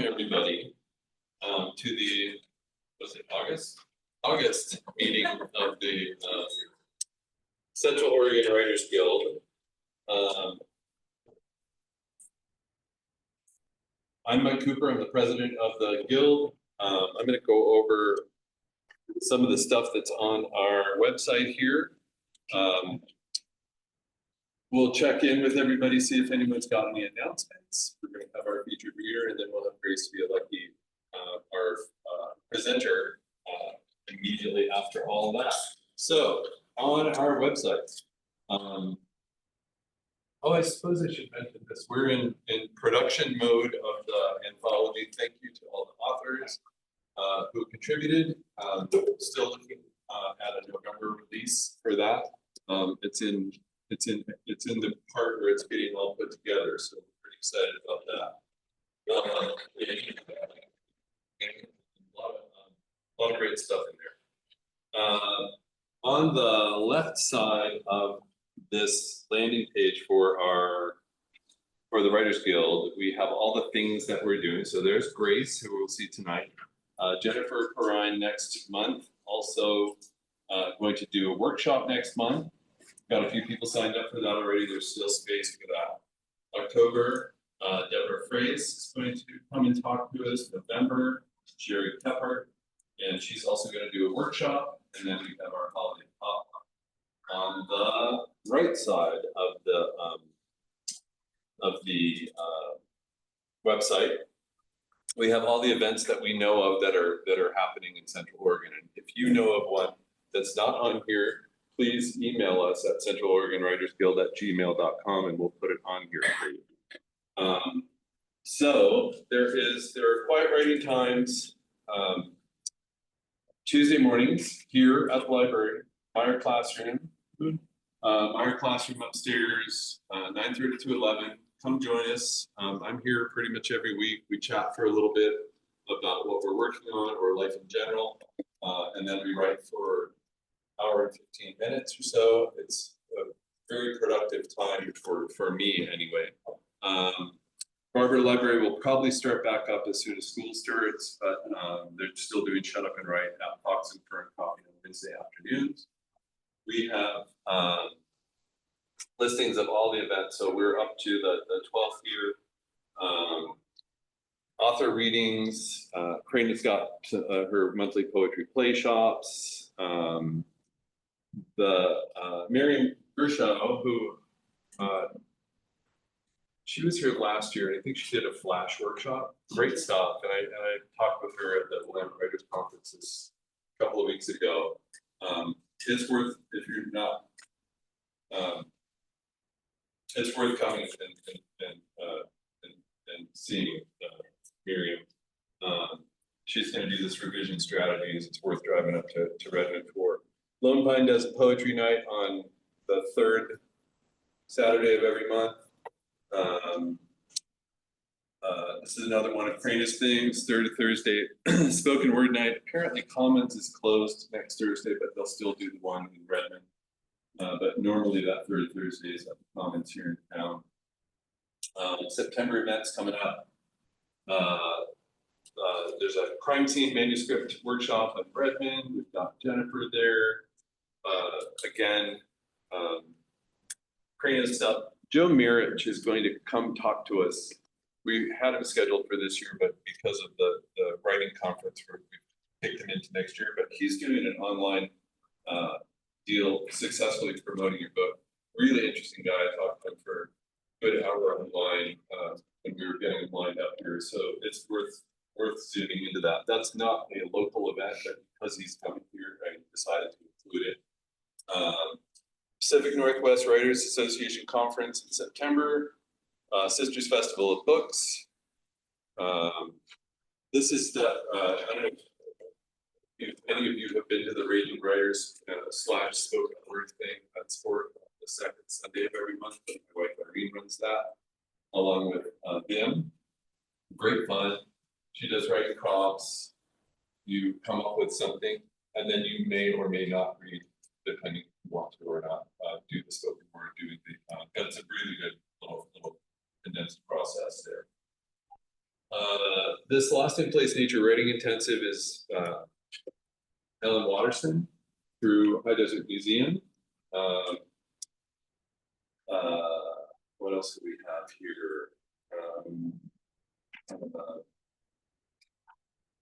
welcome everybody to the, was it August meeting of the Central Oregon Writers Guild. I'm Mike Cooper. I'm the president of the guild. I'm going to go over some of the stuff that's on our website here. We'll check in with everybody, see if anyone's got any announcements. We're going to have our featured reader, and then we'll have Grace Bialecki, our presenter, immediately after all that. So on our website, oh, I suppose I should mention this. We're in production mode of the anthology. Thank you to all the authors who contributed. Still looking at a November release for that. It's in the part where it's getting all put together, so we're pretty excited about that. A lot of great stuff in there. On the left side of this landing page for the Writers Guild, we have all the things that we're doing. So there's Grace, who we'll see tonight. Jennifer Perrine next month, also going to do a workshop next month. Got a few people signed up for that already. There's still space for that. October, Deborah Frace is going to come and talk to us. November, Sherry Kephart, and she's also going to do a workshop. And then we have our holiday pop. On the right side of the website, we have all the events that we know of that are happening in Central Oregon. And if you know of one that's not on here, please email us at centraloregonwritersguild@gmail.com and we'll put it on here for you. So there are quiet writing times Tuesday mornings here at the library, Meyer Classroom. Meyer Classroom upstairs, 9:30 to 11. Come join us. I'm here pretty much every week. We chat for a little bit about what we're working on or life in general, and then we write for hour and 15 minutes or so. It's a very productive time for me anyway. Barber Library will probably start back up as soon as school starts, but they're still doing Shut Up and Write at Fox and Fern Coffee on Wednesday afternoons. We have listings of all the events, so we're up to the 12th year. Author readings, Crane has got her monthly poetry play shops. Miriam Gershow, who she was here last year, and I think she did a flash workshop. Great stuff, and I talked with her at the Willamette Writers Conferences a couple of weeks ago. It's worth, if you're not, it's worth coming and seeing Miriam. She's going to do this revision strategies. It's worth driving up to Redmond for. Lone Pine does poetry night on the 3rd Saturday of every month. This is another one of Crane's things, 3rd Thursday, spoken word night. Apparently Commons is closed next Thursday, but they'll still do the one in Redmond. But normally that 3rd Thursday is at the Commons here in town. September events coming up. There's a crime scene manuscript workshop at Redmond. We've got Jennifer there. Again, Crane stuff. Joe Mirich is going to come talk to us. We had him scheduled for this year, but because of the writing conference, we picked him into next year. But he's doing an online deal, successfully promoting your book. Really interesting guy. I talked to him for a good hour online when we were getting him lined up here. So it's worth zooming into that. That's not a local event, but because he's coming here, I decided to include it. Pacific Northwest Writers Association Conference in September. Sisters Festival of Books. This is the, I don't know if any of you have been to the Raging Writers / spoken word thing. That's for the 2nd Sunday of every month. My wife Irene runs that, along with Bim. Great fun. She does writing prompts. You come up with something, and then you may or may not read, depending if you want to or not, do the spoken word, doing the, that's a really good little condensed process there. This Lost in Place Nature Writing Intensive is Ellen Watterson through High Desert Museum. What else do we have here?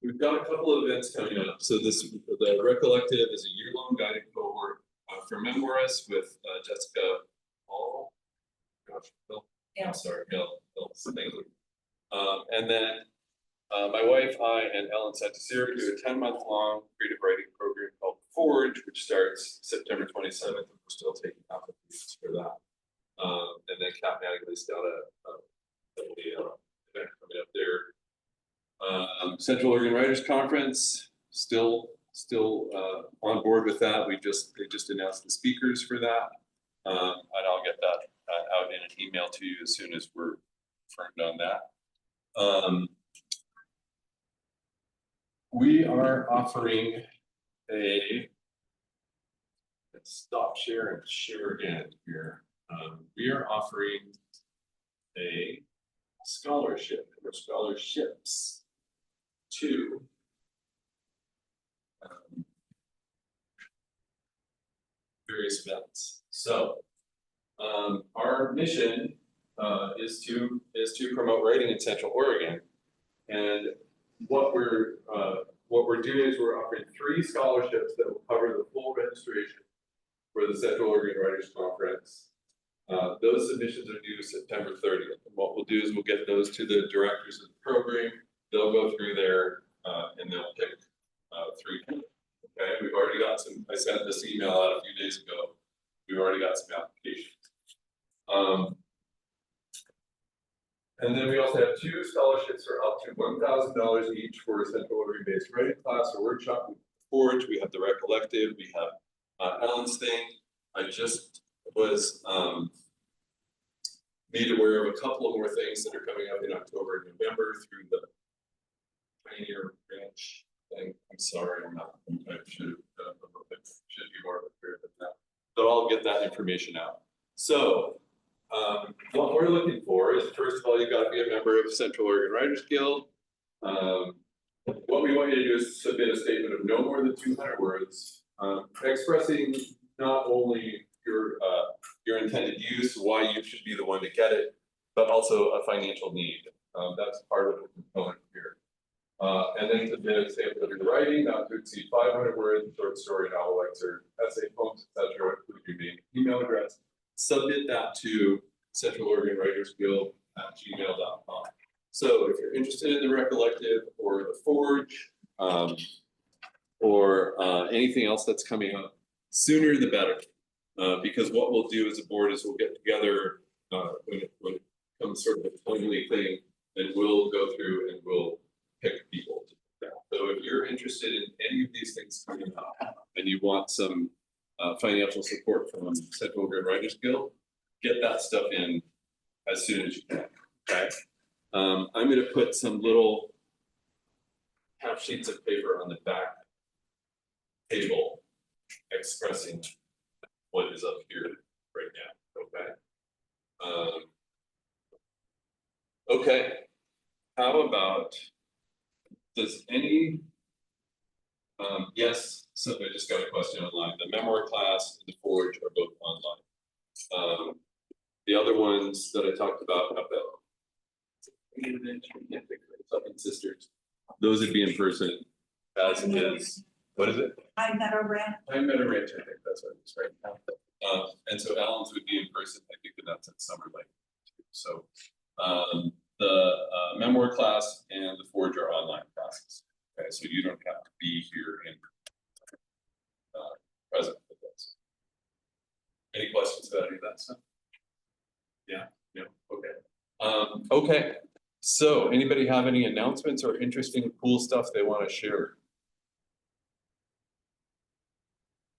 We've got a couple of events coming up. So the Recollective is a year-long guided cohort for memoirists with Jessica Hall. Gosh, Bill. Yeah. I'm sorry, Bill. And then my wife, I, and Ellen Santasir do a 10-month-long creative writing program called Forge, which starts September 27th. And we're still taking applications for that. And then Kat Mattingly's got a event coming up there. Central Oregon Writers Conference, still on board with that. They just announced the speakers for that. And I'll get that out in an email to you as soon as we're confirmed on that. We are offering let's stop share and share again here. We are offering a scholarship or scholarships to various events. So our mission is to promote writing in Central Oregon, and what we're doing is we're offering 3 scholarships that will cover the full registration for the Central Oregon Writers Conference. Those submissions are due September 30th. And what we'll do is we'll get those to the directors of the program. They'll go through there and they'll pick 3. Okay, we've already got some. I sent this email out a few days ago. We've already got some applications. And then we also have 2 scholarships for up to $1,000 each for a Central Oregon-based writing class or workshop. With Forge, we have the Recollective, we have Ellen's thing. I just was made aware of a couple of more things that are coming up in October and November through the Pioneer Ranch thing. I'm sorry, I should be more prepared than that. So I'll get that information out. So what we're looking for is, first of all, you've got to be a member of the Central Oregon Writers Guild. What we want you to do is submit a statement of no more than 200 words, expressing not only your intended use, why you should be the one to get it, but also a financial need. That's part of the component here. And then submit a statement of your writing, not to exceed 500 words, short story, novel excerpt, essay, poems, etc. Include your name, email address. Submit that to Central Oregon Writers Guild at gmail.com. So if you're interested in the Recollective or the Forge or anything else that's coming up, sooner the better. Because what we'll do as a board is we'll get together when it becomes sort of a timely thing, and we'll go through and we'll pick people to pick that. So if you're interested in any of these things coming up and you want some financial support from Central Oregon Writers Guild, get that stuff in as soon as you can. Okay. I'm going to put some little half sheets of paper on the back table expressing what is up here right now. Okay. Okay. How about, does any, yes, so I just got a question online. The memoir class and the Forge are both online. The other ones that I talked about up in Sisters, those would be in person, as is. What is it? I Meadow Ranch. I Meadow Ranch, I think that's what it's right now. And so Allen's would be in person. I think that's at Summer Lake too. So the memoir class and the Forge are online classes. Okay, so you don't have to be here in present with us. Any questions about any of that stuff? Yeah, no, okay. Okay, so anybody have any announcements or interesting, cool stuff they want to share?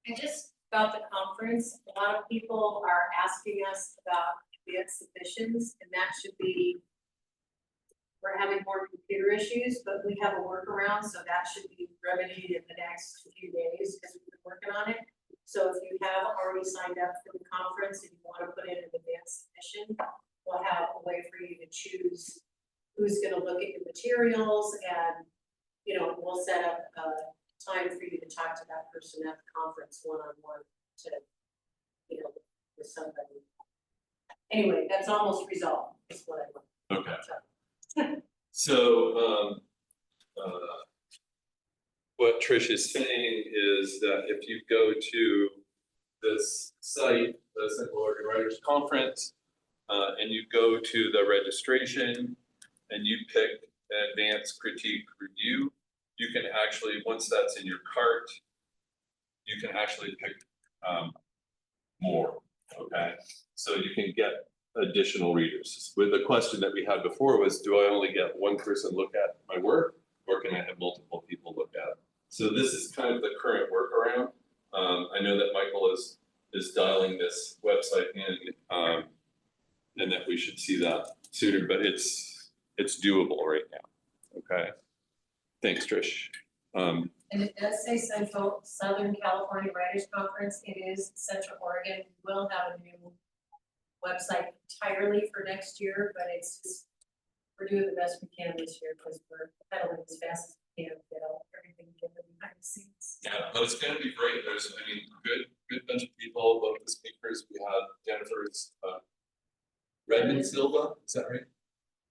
And just about the conference, a lot of people are asking us about the exhibitions, and that should be, we're having more computer issues, but we have a workaround, so that should be remedied in the next few days because we've been working on it. So if you have already signed up for the conference and you want to put in an advanced submission, we'll have a way for you to choose who's gonna look at your materials and, you know, we'll set up a time for you to talk to that person at the conference one-on-one to, you know, with somebody. Anyway, that's almost resolved, is what I want. Okay. So, what Trish is saying is that if you go to this site, the Central Oregon Writers Conference, and you go to the registration and you pick advanced critique review, you can actually, once that's in your cart, you can actually pick more, okay? So you can get additional readers. With the question that we had before was, do I only get one person look at my work, or can I have multiple people look at it? So this is kind of the current workaround. I know that Michael is dialing this website in, and that we should see that sooner, but it's doable right now. Okay. Thanks, Trish. And it does say Southern California Writers Conference. It is Central Oregon. We will have a new website entirely for next year, but it's just, we're doing the best we can this year because we're pedaling as fast as we can to get all everything together behind the scenes. Yeah, but it's gonna be great. There's, I mean, good bunch of people, both the speakers. We have Jennifer's, Redmond Silva, is that right?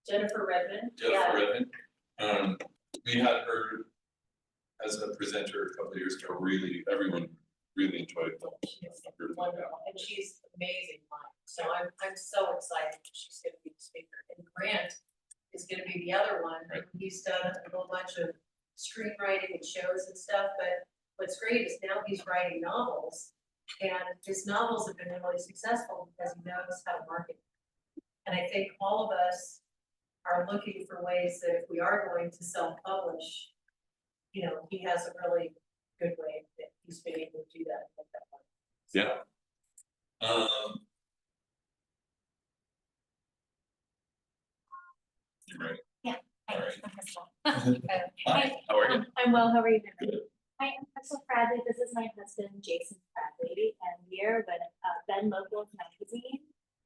Jennifer Redmond. Jennifer Redmond. We had her as a presenter a couple of years ago. Really, everyone really enjoyed them. She's wonderful, and she's amazing. So I'm so excited she's gonna be the speaker. And Grant is gonna be the other one. Right. He's done a whole bunch of screenwriting and shows and stuff, but what's great is now he's writing novels. And his novels have been really successful because he knows how to market. And I think all of us are looking for ways that if we are going to self-publish, you know, he has a really good way that he's been able to do that. Yeah. You're right. Yeah. All right. Hi, How are you? I'm well, how are you doing? Hi, I'm Crystal Bradley, this is my husband, Jason Bradley, and we are with Ben Locals Magazine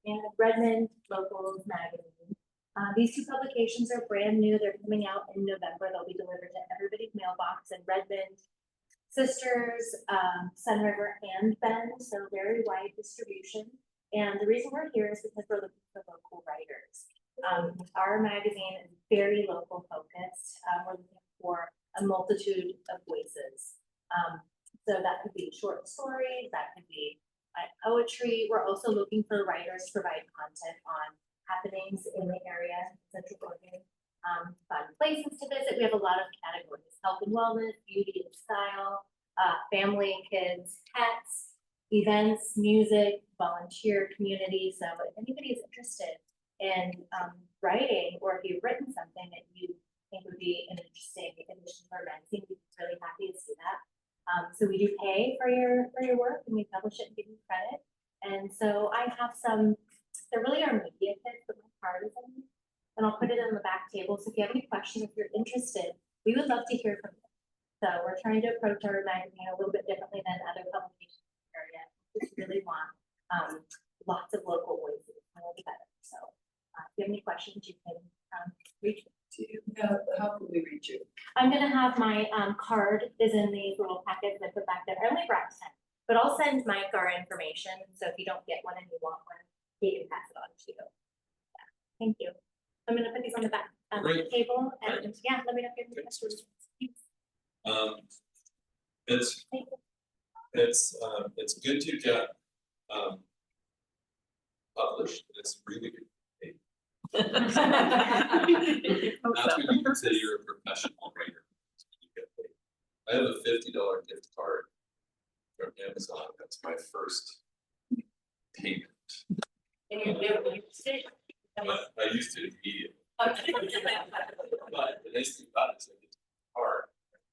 and Redmond Locals Magazine. These two publications are brand new, they're coming out in November, they'll be delivered to everybody's mailbox in Redmond, Sisters, Sun River, and Ben, so very wide distribution. And the reason we're here is because we're looking for local writers. Our magazine is very local focused. We're looking for a multitude of voices. So that could be short stories, that could be poetry. We're also looking for writers to provide content on happenings in the area, Central Oregon, fun places to visit. We have a lot of categories: health and wellness, beauty and style, family, kids, pets, events, music, volunteer, community. So if anybody is interested in writing, or if you've written something that you think would be an interesting addition to our magazine, we'd be really happy to see that. So we do pay for your work, and we publish it and give you credit. And so I have some, there really are media kits that my card is in, and I'll put it on the back table. So if you have any questions, if you're interested, we would love to hear from you. So we're trying to approach our magazine a little bit differently than other publications in the area. We just really want lots of local voices, a little better. So if you have any questions, you can reach me. How can we reach you? I'm gonna have my card is in these little packets that put back there. I only brought 10, but I'll send Mike our information. So if you don't get one and you want one, he can pass it on to you. Yeah. Thank you. I'm gonna put these on the back Great. table, and Great. yeah, let me know if you have any questions. It's good to get published. It's really good. That's when you can say you're a professional writer. You get paid. I have a $50 gift card from Amazon. That's my first payment. And you never used it? But I used it immediately. Okay. But the nice thing about it is I get to card.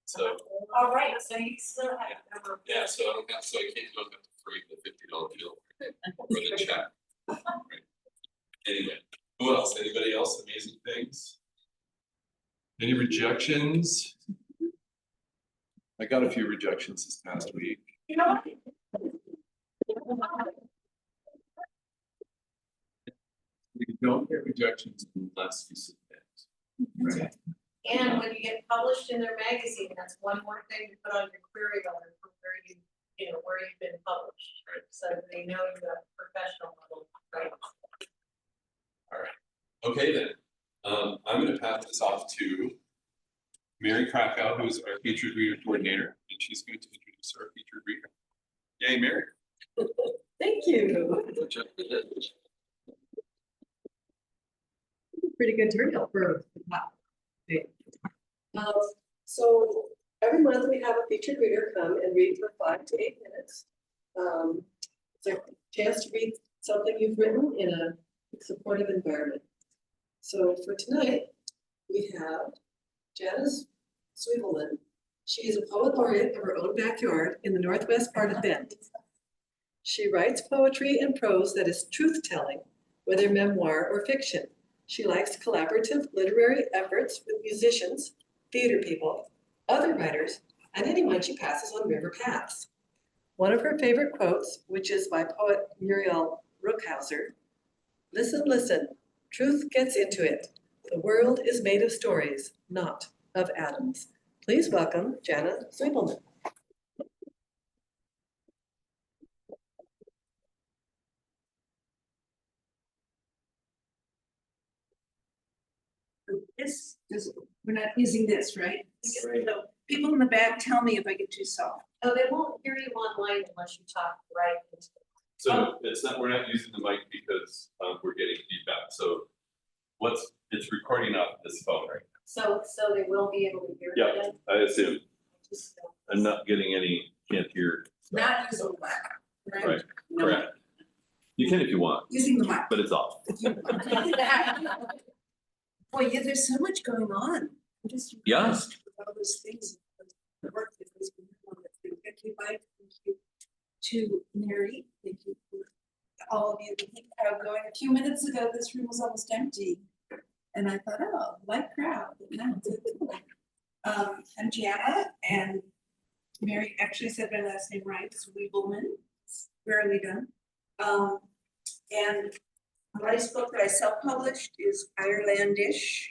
So All right, so you still have. yeah, so I don't have, so I can't look at the free the $50 bill or the check. Right. Anyway, who else? Anybody else? Amazing things? Any rejections? I got a few rejections this past week. You know what? You don't get rejections unless you submit. And when you get published in their magazine, that's one more thing to put on your query letter for where you know, where you've been published, right? So they know you have professional level, right? Okay then, I'm gonna pass this off to Mary Krakow, who is our featured reader coordinator, and she's going to introduce our featured reader. Yay, Mary. Thank you. Pretty good turnout for wow. So every month we have a featured reader come and read for 5 to 8 minutes. It's a chance to read something you've written in a supportive environment. So for tonight, we have Janice Sweebelman. She is a poet laureate of her own backyard in the northwest part of Bend. She writes poetry and prose that is truth-telling, whether memoir or fiction. She likes collaborative literary efforts with musicians, theater people, other writers, and anyone she passes on river paths. One of her favorite quotes, which is by poet Muriel Rookhauser, "Listen, listen, truth gets into it. The world is made of stories, not of atoms." Please welcome Jana Sweebelman. We're not using this, right? Right. So people in the back tell me if I get too soft. Oh, they won't hear you online unless you talk right into it. So it's not, we're not using the mic because we're getting feedback, so it's recording off this phone right now. So they will be able to hear you Yeah, then? I assume, Just, I'm not getting any, can't hear. Not using the mic, Right, No, correct. You can if you want, using the mic. but it's off. Boy, yeah, there's so much going on. I'm just Yeah. impressed with all those things. The work that has been done. Thank you, Mike. Thank you to Mary. Thank you for all of you to keep the crowd going. A few minutes ago, this room was almost empty. And I thought, oh, light crowd. But now it's a I'm Jana, and Mary actually said my last name right, it's Weebelman. It's rarely done. And the latest book that I self-published is Irelandish.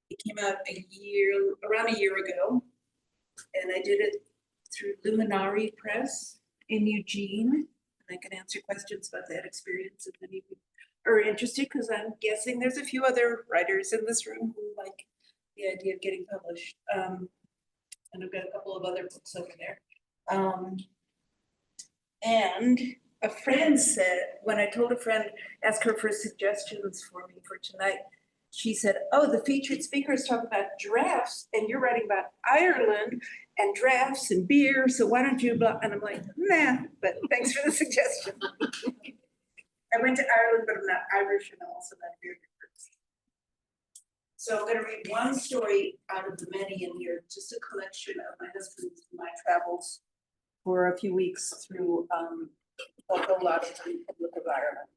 It came out around a year ago, and I did it through Luminary Press in Eugene. And I can answer questions about that experience if any of you are interested, because I'm guessing there's a few other writers in this room who like the idea of getting published. And I've got a couple of other books over there. And a friend said, when I told a friend, ask her for suggestions for me for tonight, she said, oh, the featured speaker is talking about giraffes and you're writing about Ireland and drafts and beer, so why don't you, blah, and I'm like, nah, but thanks for the suggestion. I went to Ireland, but I'm not Irish and I'm also not beer drinkers. So I'm gonna read one story out of the many in here, just a collection of my husband's and my travels for a few weeks through a whole lot of the Republic of Ireland.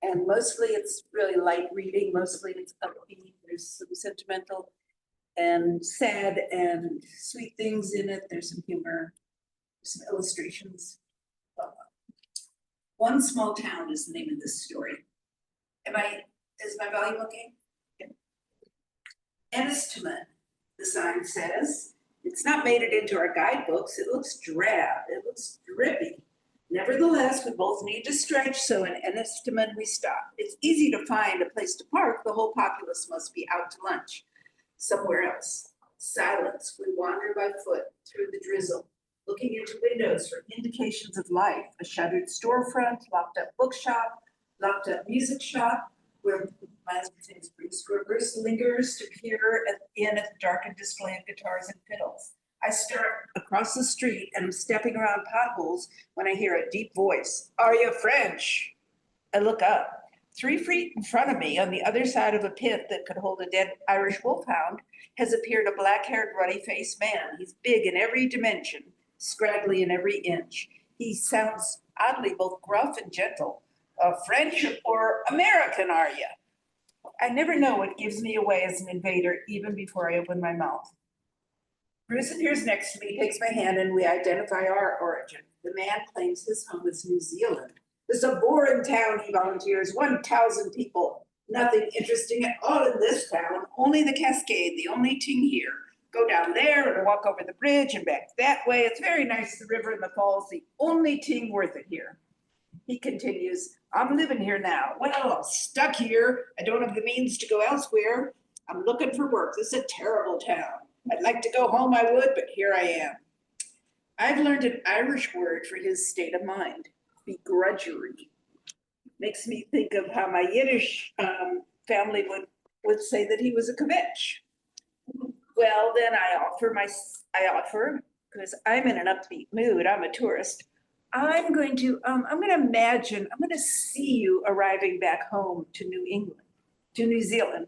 And mostly it's really light reading, mostly it's upbeat, there's some sentimental and sad and sweet things in it, there's some humor, some illustrations. One Small Town is the name of this story. Is my volume okay? Ennistimon, the sign says. It's not made it into our guidebooks. It looks drab. It looks drippy. Nevertheless, we both need to stretch, so in Ennistimon we stop. It's easy to find a place to park. The whole populace must be out to lunch somewhere else. Silence. We wander by foot through the drizzle, looking into windows for indications of life. A shuttered storefront, locked up bookshop, locked up music shop, where my husband's name is Bruce, where Bruce lingers to peer in at the darkened display of guitars and fiddles. I start across the street and I'm stepping around potholes when I hear a deep voice. Are you French? I look up. 3 feet in front of me, on the other side of a pit that could hold a dead Irish wolfhound, has appeared a black-haired, ruddy-faced man. He's big in every dimension, scraggly in every inch. He sounds oddly both gruff and gentle. French or American, are you? I never know what gives me away as an invader, even before I open my mouth. Bruce appears next to me, takes my hand, and we identify our origin. The man claims his home is New Zealand, This is a boring town, he volunteers, 1,000 people. Nothing interesting at all in this town, only the Cascade, the only thing here. Go down there and walk over the bridge and back that way. It's very nice, the river and the falls, the only thing worth it here. He continues, I'm living here now. Well, I'm stuck here. I don't have the means to go elsewhere. I'm looking for work. This is a terrible town. I'd like to go home, I would, but here I am. I've learned an Irish word for his state of mind, begrudgery. Makes me think of how my Yiddish family would say that he was a kvetch. Well, then I offer, because I'm in an upbeat mood, I'm a tourist. I'm going to see you arriving back home to New Zealand.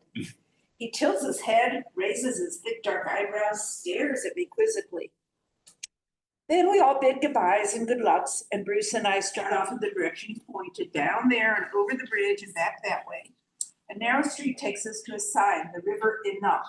He tilts his head, raises his thick dark eyebrows, stares at me quizzically. Then we all bid goodbyes and good lucks, and Bruce and I start off in the direction he pointed, down there and over the bridge and back that way. A narrow street takes us to a sign, the river Enoch,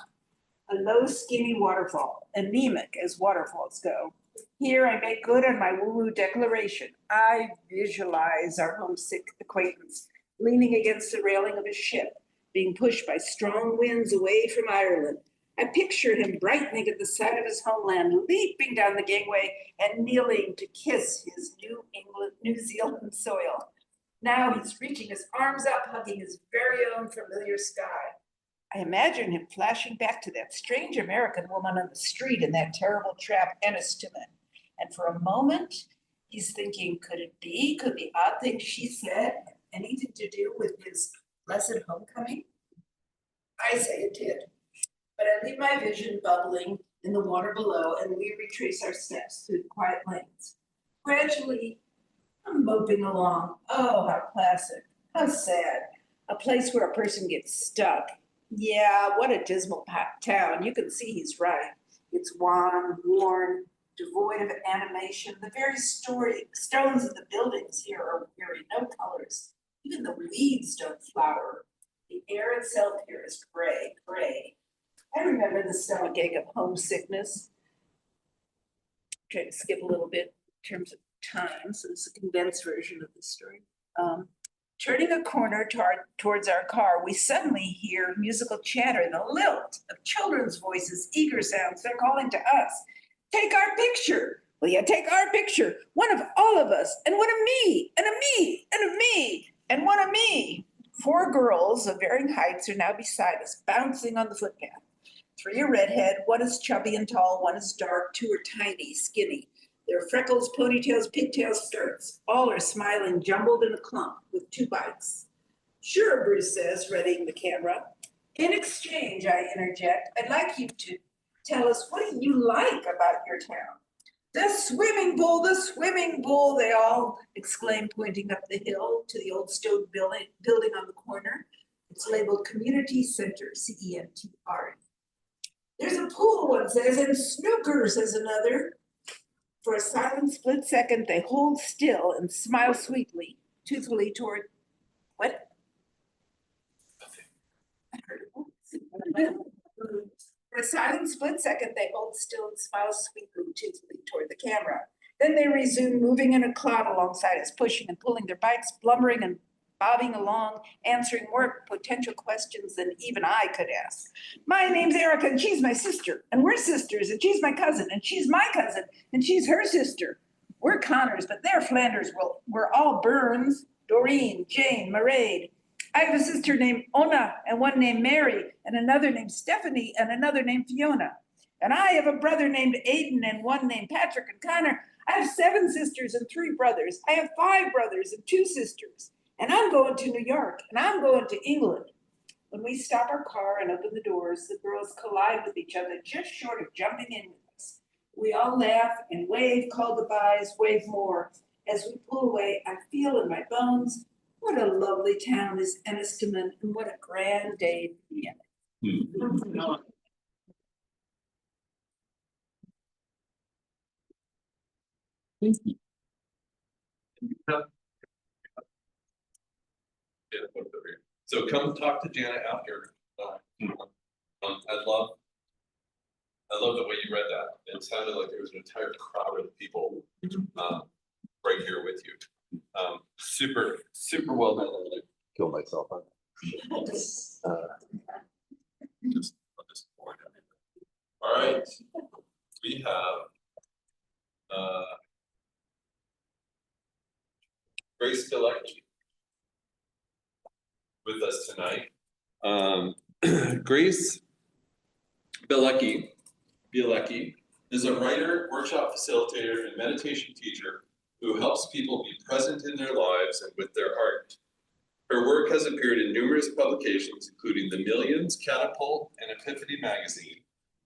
a low, skinny waterfall, anemic as waterfalls go. Here I make good on my woo-woo declaration. I visualize our homesick acquaintance leaning against the railing of his ship, being pushed by strong winds away from Ireland. I picture him brightening at the sight of his homeland, leaping down the gangway and kneeling to kiss his New Zealand soil. Now he's reaching his arms up, hugging his very own familiar sky. I imagine him flashing back to that strange American woman on the street in that terrible trap, Ennistimon. And for a moment, he's thinking, could the odd thing she said have anything to do with his blessed homecoming? I say it did. But I leave my vision bubbling in the water below, and we retrace our steps through the quiet lanes. Gradually, I'm moping along. Oh, how classic, how sad. A place where a person gets stuck. Yeah, what a dismal town. You can see he's right. It's wan, worn, devoid of animation. The very stones of the buildings here are weary, no colors. Even the weeds don't flower. The air itself here is gray. I remember the stomach ache of homesickness. Try to skip a little bit in terms of time, so it's a condensed version of the story. Turning a corner towards our car, we suddenly hear musical chatter, the lilt of children's voices, eager sounds. They're calling to us. Take our picture. Will you take our picture? One of all of us, and one of me, and of me, and of me, and one of me. 4 girls of varying heights are now beside us, bouncing on the footpath. 3 are redhead, 1 is chubby and tall, 1 is dark, 2 are tiny, skinny. Their freckles, ponytails, pigtails, skirts. All are smiling, jumbled in a clump with 2 bikes. Sure, Bruce says, readying the camera. In exchange, I interject, I'd like you to tell us, what do you like about your town? The swimming pool, they all exclaim, pointing up the hill to the old stone building on the corner. It's labeled Community Center, CENTR. There's a pool, one says, and snooker, says another. For a silent split second, they hold still and smile sweetly, toothfully toward, what? I heard it. For a silent split second, they hold still and smile sweetly, toothfully toward the camera. Then they resume moving in a cloud alongside us, pushing and pulling their bikes, blubbering and bobbing along, answering more potential questions than even I could ask. My name's Erica, and she's my sister, and we're sisters, and she's my cousin, and she's my cousin, and she's her sister. We're Connors, but they're Flanders. Well, we're all Burns, Doreen, Jane, Mairead. I have a sister named Ona, and one named Mary, and another named Stephanie, and another named Fiona. And I have a brother named Aiden, and one named Patrick and Connor. I have 7 sisters and 3 brothers. I have 5 brothers and 2 sisters. And I'm going to New York, and I'm going to England. When we stop our car and open the doors, the girls collide with each other just short of jumping in with us. We all laugh and wave, call goodbyes, wave more. As we pull away, I feel in my bones, what a lovely town is Ennistimon, and what a grand day to be in it. Yeah, put it over here. So come talk to Jana after. I love the way you read that. It sounded like there was an entire crowd of people right here with you. Super, super well done. I'm gonna kill myself on. Just, I'll just pour it out. All right, we have Grace Bialecki with us tonight. Grace Bialecki is a writer, workshop facilitator, and meditation teacher who helps people be present in their lives and with their heart. Her work has appeared in numerous publications, including The Millions, Catapult, and Epiphany magazine.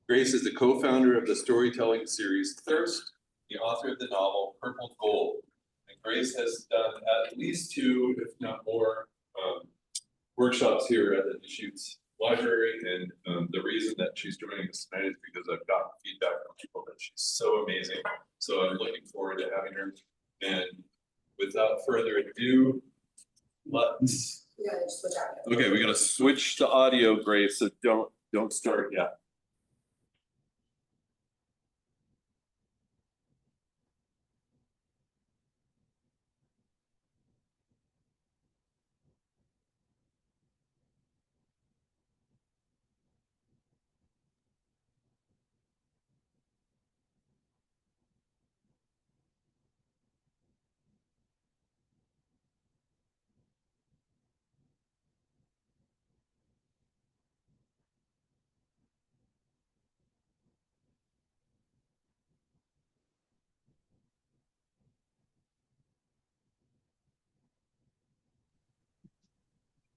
Grace is the co-founder of the storytelling series Thirst, the author of the novel Purple Gold. And Grace has done at least 2, if not more, workshops here at the Deschutes Library. And the reason that she's joining us tonight is because I've gotten feedback from people that she's so amazing. So I'm looking forward to having her. And without further ado, let's. Okay, we gotta switch the audio, Grace, so don't start yet.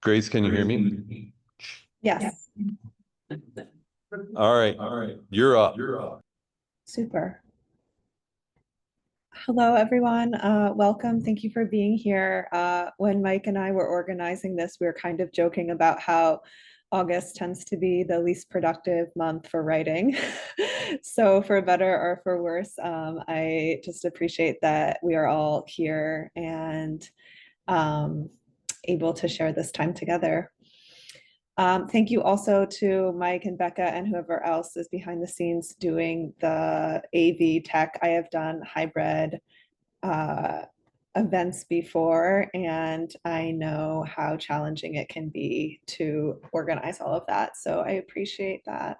Grace, can you hear me? Yes, All right, you're up. super. Hello, everyone. Welcome. Thank you for being here. When Mike and I were organizing this, we were kind of joking about how August tends to be the least productive month for writing. So for better or for worse, I just appreciate that we are all here and able to share this time together. Thank you also to Mike and Becca and whoever else is behind the scenes doing the AV tech. I have done hybrid events before, and I know how challenging it can be to organize all of that. So I appreciate that.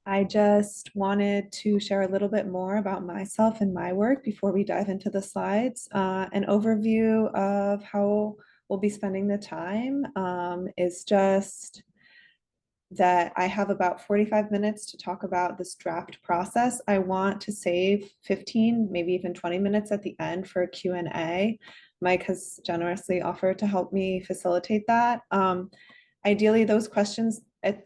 I just wanted to share a little bit more about myself and my work before we dive into the slides. An overview of how we'll be spending the time is just that I have about 45 minutes to talk about this draft process. I want to save 15, maybe even 20 minutes at the end for a Q&A. Mike has generously offered to help me facilitate that. Ideally, those questions, if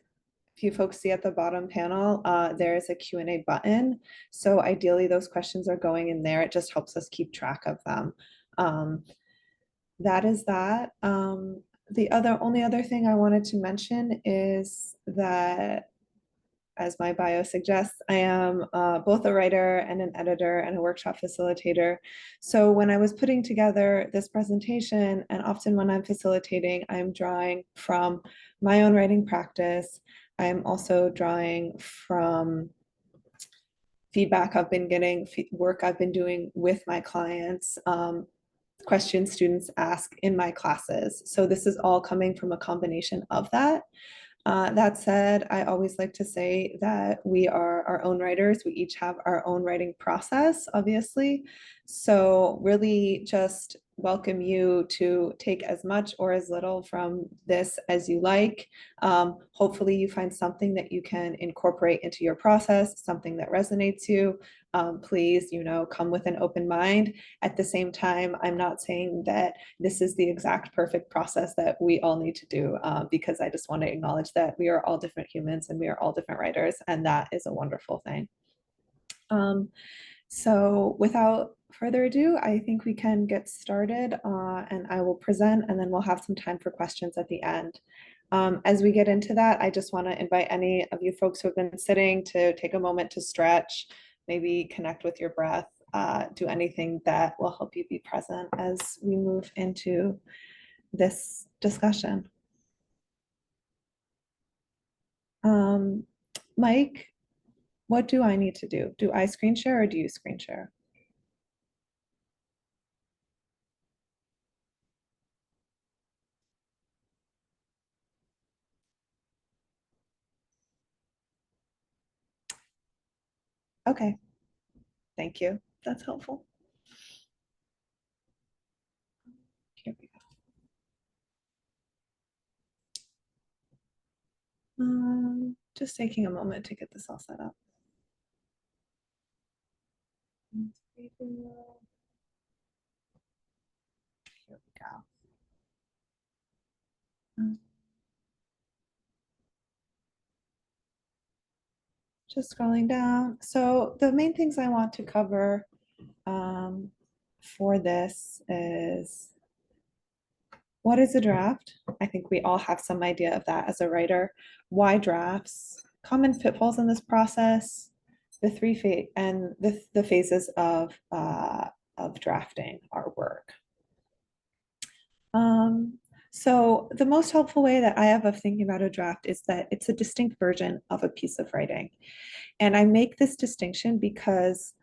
you folks see at the bottom panel, there is a Q&A button. So ideally, those questions are going in there. It just helps us keep track of them. That is that. The only other thing I wanted to mention is that, as my bio suggests, I am both a writer and an editor and a workshop facilitator. So when I was putting together this presentation, and often when I'm facilitating, I'm drawing from my own writing practice. I'm also drawing from feedback I've been getting, work I've been doing with my clients, questions students ask in my classes. So this is all coming from a combination of that. That said, I always like to say that we are our own writers. We each have our own writing process, obviously. So really just welcome you to take as much or as little from this as you like. Hopefully you find something that you can incorporate into your process, something that resonates you. Please, come with an open mind. At the same time, I'm not saying that this is the exact perfect process that we all need to do, because I just want to acknowledge that we are all different humans and we are all different writers, and that is a wonderful thing. So without further ado, I think we can get started, and I will present, and then we'll have some time for questions at the end. As we get into that, I just want to invite any of you folks who have been sitting to take a moment to stretch, maybe connect with your breath, do anything that will help you be present as we move into this discussion. Mike, what do I need to do? Do I screen share or do you screen share? Okay. Thank you. That's helpful. Here we go. Just taking a moment to get this all set up. Here we go. Just scrolling down. So the main things I want to cover for this is, what is a draft? I think we all have some idea of that as a writer. Why drafts? Common pitfalls in this process, the the phases of drafting our work. So the most helpful way that I have of thinking about a draft is that it's a distinct version of a piece of writing. And I make this distinction because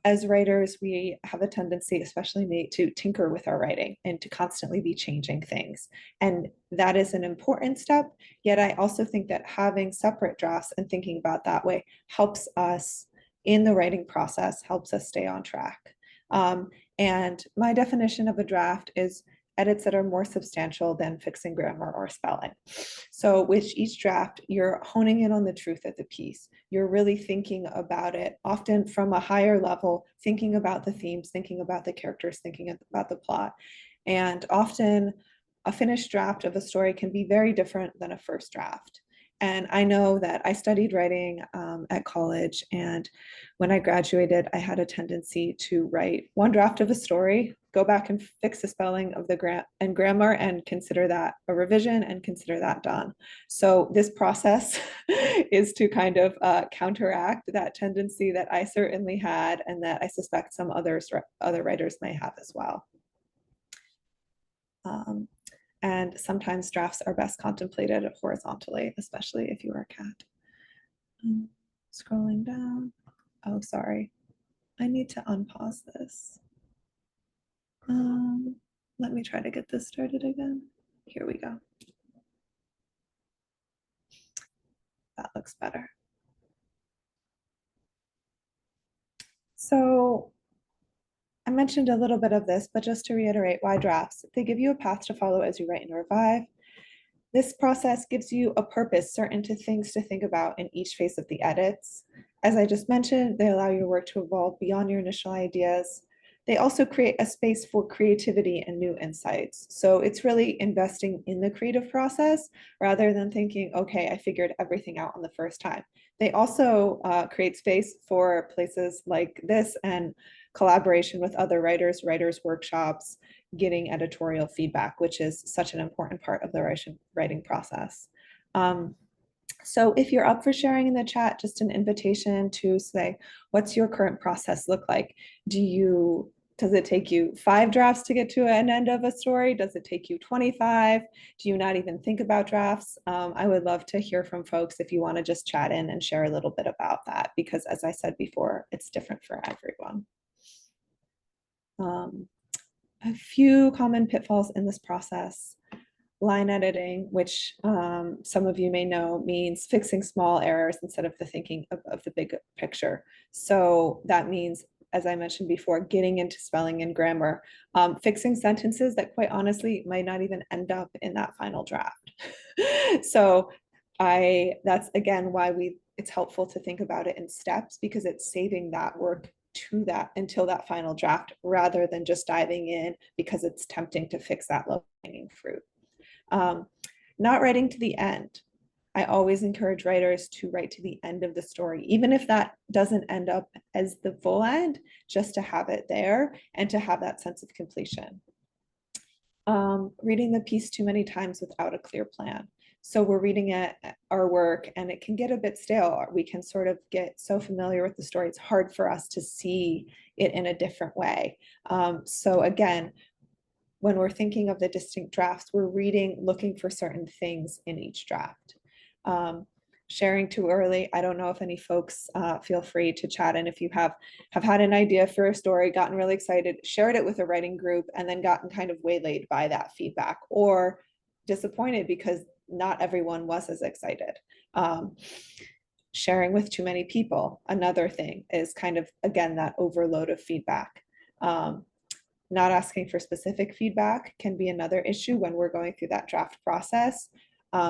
as writers, we have a tendency, especially me, to tinker with our writing and to constantly be changing things. And that is an important step. Yet I also think that having separate drafts and thinking about that way helps us in the writing process, helps us stay on track. And my definition of a draft is edits that are more substantial than fixing grammar or spelling. So with each draft, you're honing in on the truth of the piece. You're really thinking about it, often from a higher level, thinking about the themes, thinking about the characters, thinking about the plot. And often a finished draft of a story can be very different than a first draft. And I know that I studied writing at college, and when I graduated, I had a tendency to write one draft of a story, go back and fix the spelling of the grammar and consider that a revision and consider that done. So this process is to kind of counteract that tendency that I certainly had, and that I suspect some other writers may have as well. And sometimes drafts are best contemplated horizontally, especially if you are a cat. Scrolling down. Oh, sorry. I need to unpause this. Let me try to get this started again. Here we go. That looks better. So I mentioned a little bit of this, but just to reiterate, why drafts? They give you a path to follow as you write and revive. This process gives you a purpose, certain things to think about in each phase of the edits. As I just mentioned, they allow your work to evolve beyond your initial ideas. They also create a space for creativity and new insights. So it's really investing in the creative process rather than thinking, okay, I figured everything out on the first time. They also create space for places like this and collaboration with other writers, writers' workshops, getting editorial feedback, which is such an important part of the writing process. So if you're up for sharing in the chat, just an invitation to say, what's your current process look like? Does it take you 5 drafts to get to an end of a story? Does it take you 25? Do you not even think about drafts? I would love to hear from folks if you want to just chat in and share a little bit about that, because as I said before, it's different for everyone. A few common pitfalls in this process. Line editing, which some of you may know means fixing small errors instead of the thinking of the big picture. So that means, as I mentioned before, getting into spelling and grammar, fixing sentences that quite honestly might not even end up in that final draft. So that's again why it's helpful to think about it in steps, because it's saving that work to that until that final draft rather than just diving in because it's tempting to fix that low-hanging fruit. Not writing to the end. I always encourage writers to write to the end of the story, even if that doesn't end up as the full end, just to have it there and to have that sense of completion. Reading the piece too many times without a clear plan. So we're reading our work and it can get a bit stale. We can sort of get so familiar with the story, it's hard for us to see it in a different way. So again, when we're thinking of the distinct drafts, we're reading, looking for certain things in each draft. Sharing too early, I don't know if any folks feel free to chat, and if you have had an idea for a story, gotten really excited, shared it with a writing group, and then gotten kind of waylaid by that feedback, or disappointed because not everyone was as excited. Sharing with too many people, another thing is kind of, again, that overload of feedback. Not asking for specific feedback can be another issue when we're going through that draft process.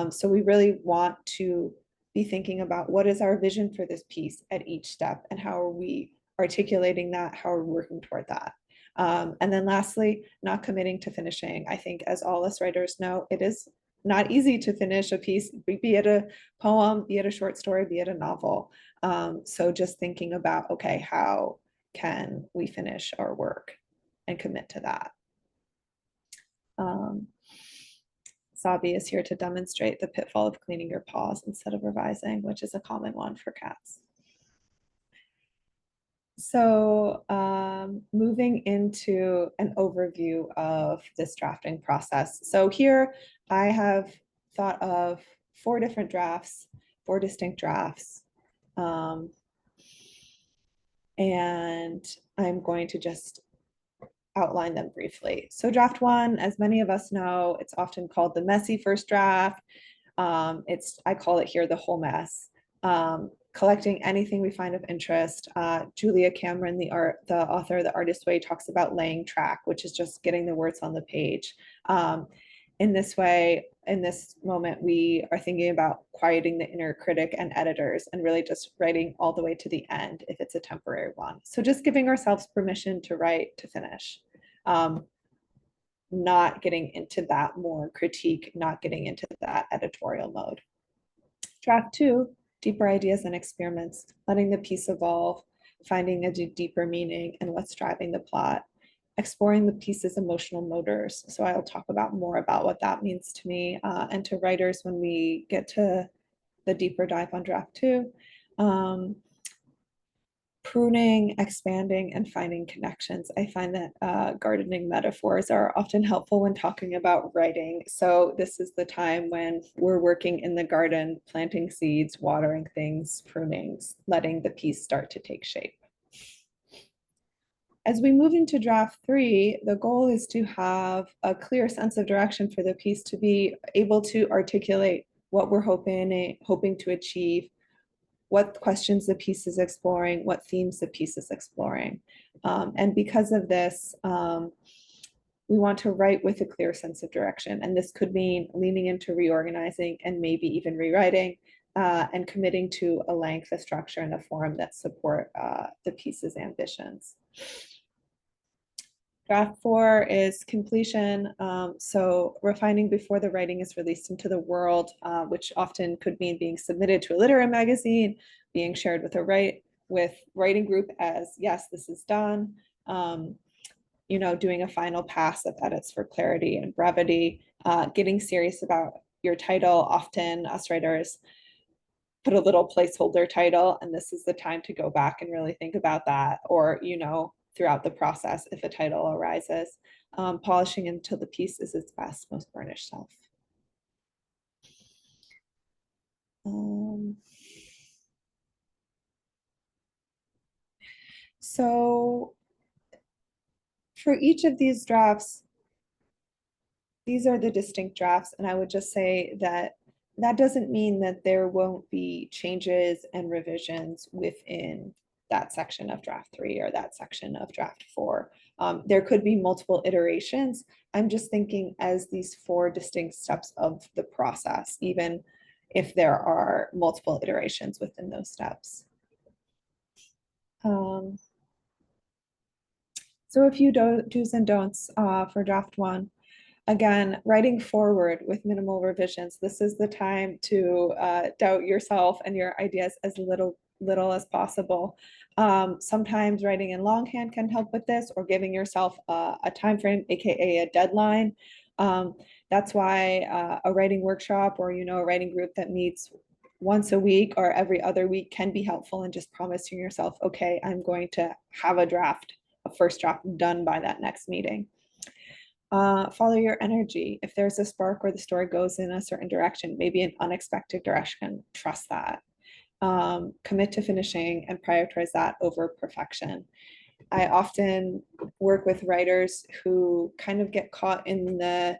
So we really want to be thinking about what is our vision for this piece at each step and how are we articulating that, how are we working toward that. And then lastly, not committing to finishing. I think as all us writers know, it is not easy to finish a piece, be it a poem, be it a short story, be it a novel. So just thinking about, okay, how can we finish our work and commit to that? Sabi is here to demonstrate the pitfall of cleaning your paws instead of revising, which is a common one for cats. So moving into an overview of this drafting process. So here I have thought of 4 different drafts, 4 distinct drafts. And I'm going to just outline them briefly. So draft 1, as many of us know, it's often called the messy first draft. I call it here the whole mess. Collecting anything we find of interest. Julia Cameron, the author of The Artist's Way, talks about laying track, which is just getting the words on the page. In this way, in this moment, we are thinking about quieting the inner critic and editors and really just writing all the way to the end if it's a temporary one. So just giving ourselves permission to write to finish. Not getting into that more critique, not getting into that editorial mode. Draft 2, deeper ideas and experiments, letting the piece evolve, finding a deeper meaning and what's driving the plot, exploring the piece's emotional motors. So I'll talk about more about what that means to me and to writers when we get to the deeper dive on draft 2. Pruning, expanding, and finding connections. I find that gardening metaphors are often helpful when talking about writing. So this is the time when we're working in the garden, planting seeds, watering things, prunings, letting the piece start to take shape. As we move into draft 3, the goal is to have a clear sense of direction for the piece, to be able to articulate what we're hoping to achieve, what questions the piece is exploring, what themes the piece is exploring. And because of this, we want to write with a clear sense of direction. And this could mean leaning into reorganizing and maybe even rewriting and committing to a length, a structure, and a form that support the piece's ambitions. Draft 4 is completion. So refining before the writing is released into the world, which often could mean being submitted to a literary magazine, being shared with writing group as, yes, this is done. Doing a final pass of edits for clarity and brevity, getting serious about your title. Often us writers put a little placeholder title, and this is the time to go back and really think about that, or, throughout the process, if a title arises, polishing until the piece is its best, most burnished self. So for each of these drafts, these are the distinct drafts, and I would just say that that doesn't mean that there won't be changes and revisions within that section of draft 3 or that section of draft 4. There could be multiple iterations. I'm just thinking as these 4 distinct steps of the process, even if there are multiple iterations within those steps. So a few do's and don'ts for draft 1. Again, writing forward with minimal revisions. This is the time to doubt yourself and your ideas as little as possible. Sometimes writing in longhand can help with this, or giving yourself a time frame, aka a deadline. That's why a writing workshop or a writing group that meets once a week or every other week can be helpful in just promising yourself, okay, I'm going to have a first draft done by that next meeting. Follow your energy. If there's a spark or the story goes in a certain direction, maybe an unexpected direction, trust that. Commit to finishing and prioritize that over perfection. I often work with writers who kind of get caught in the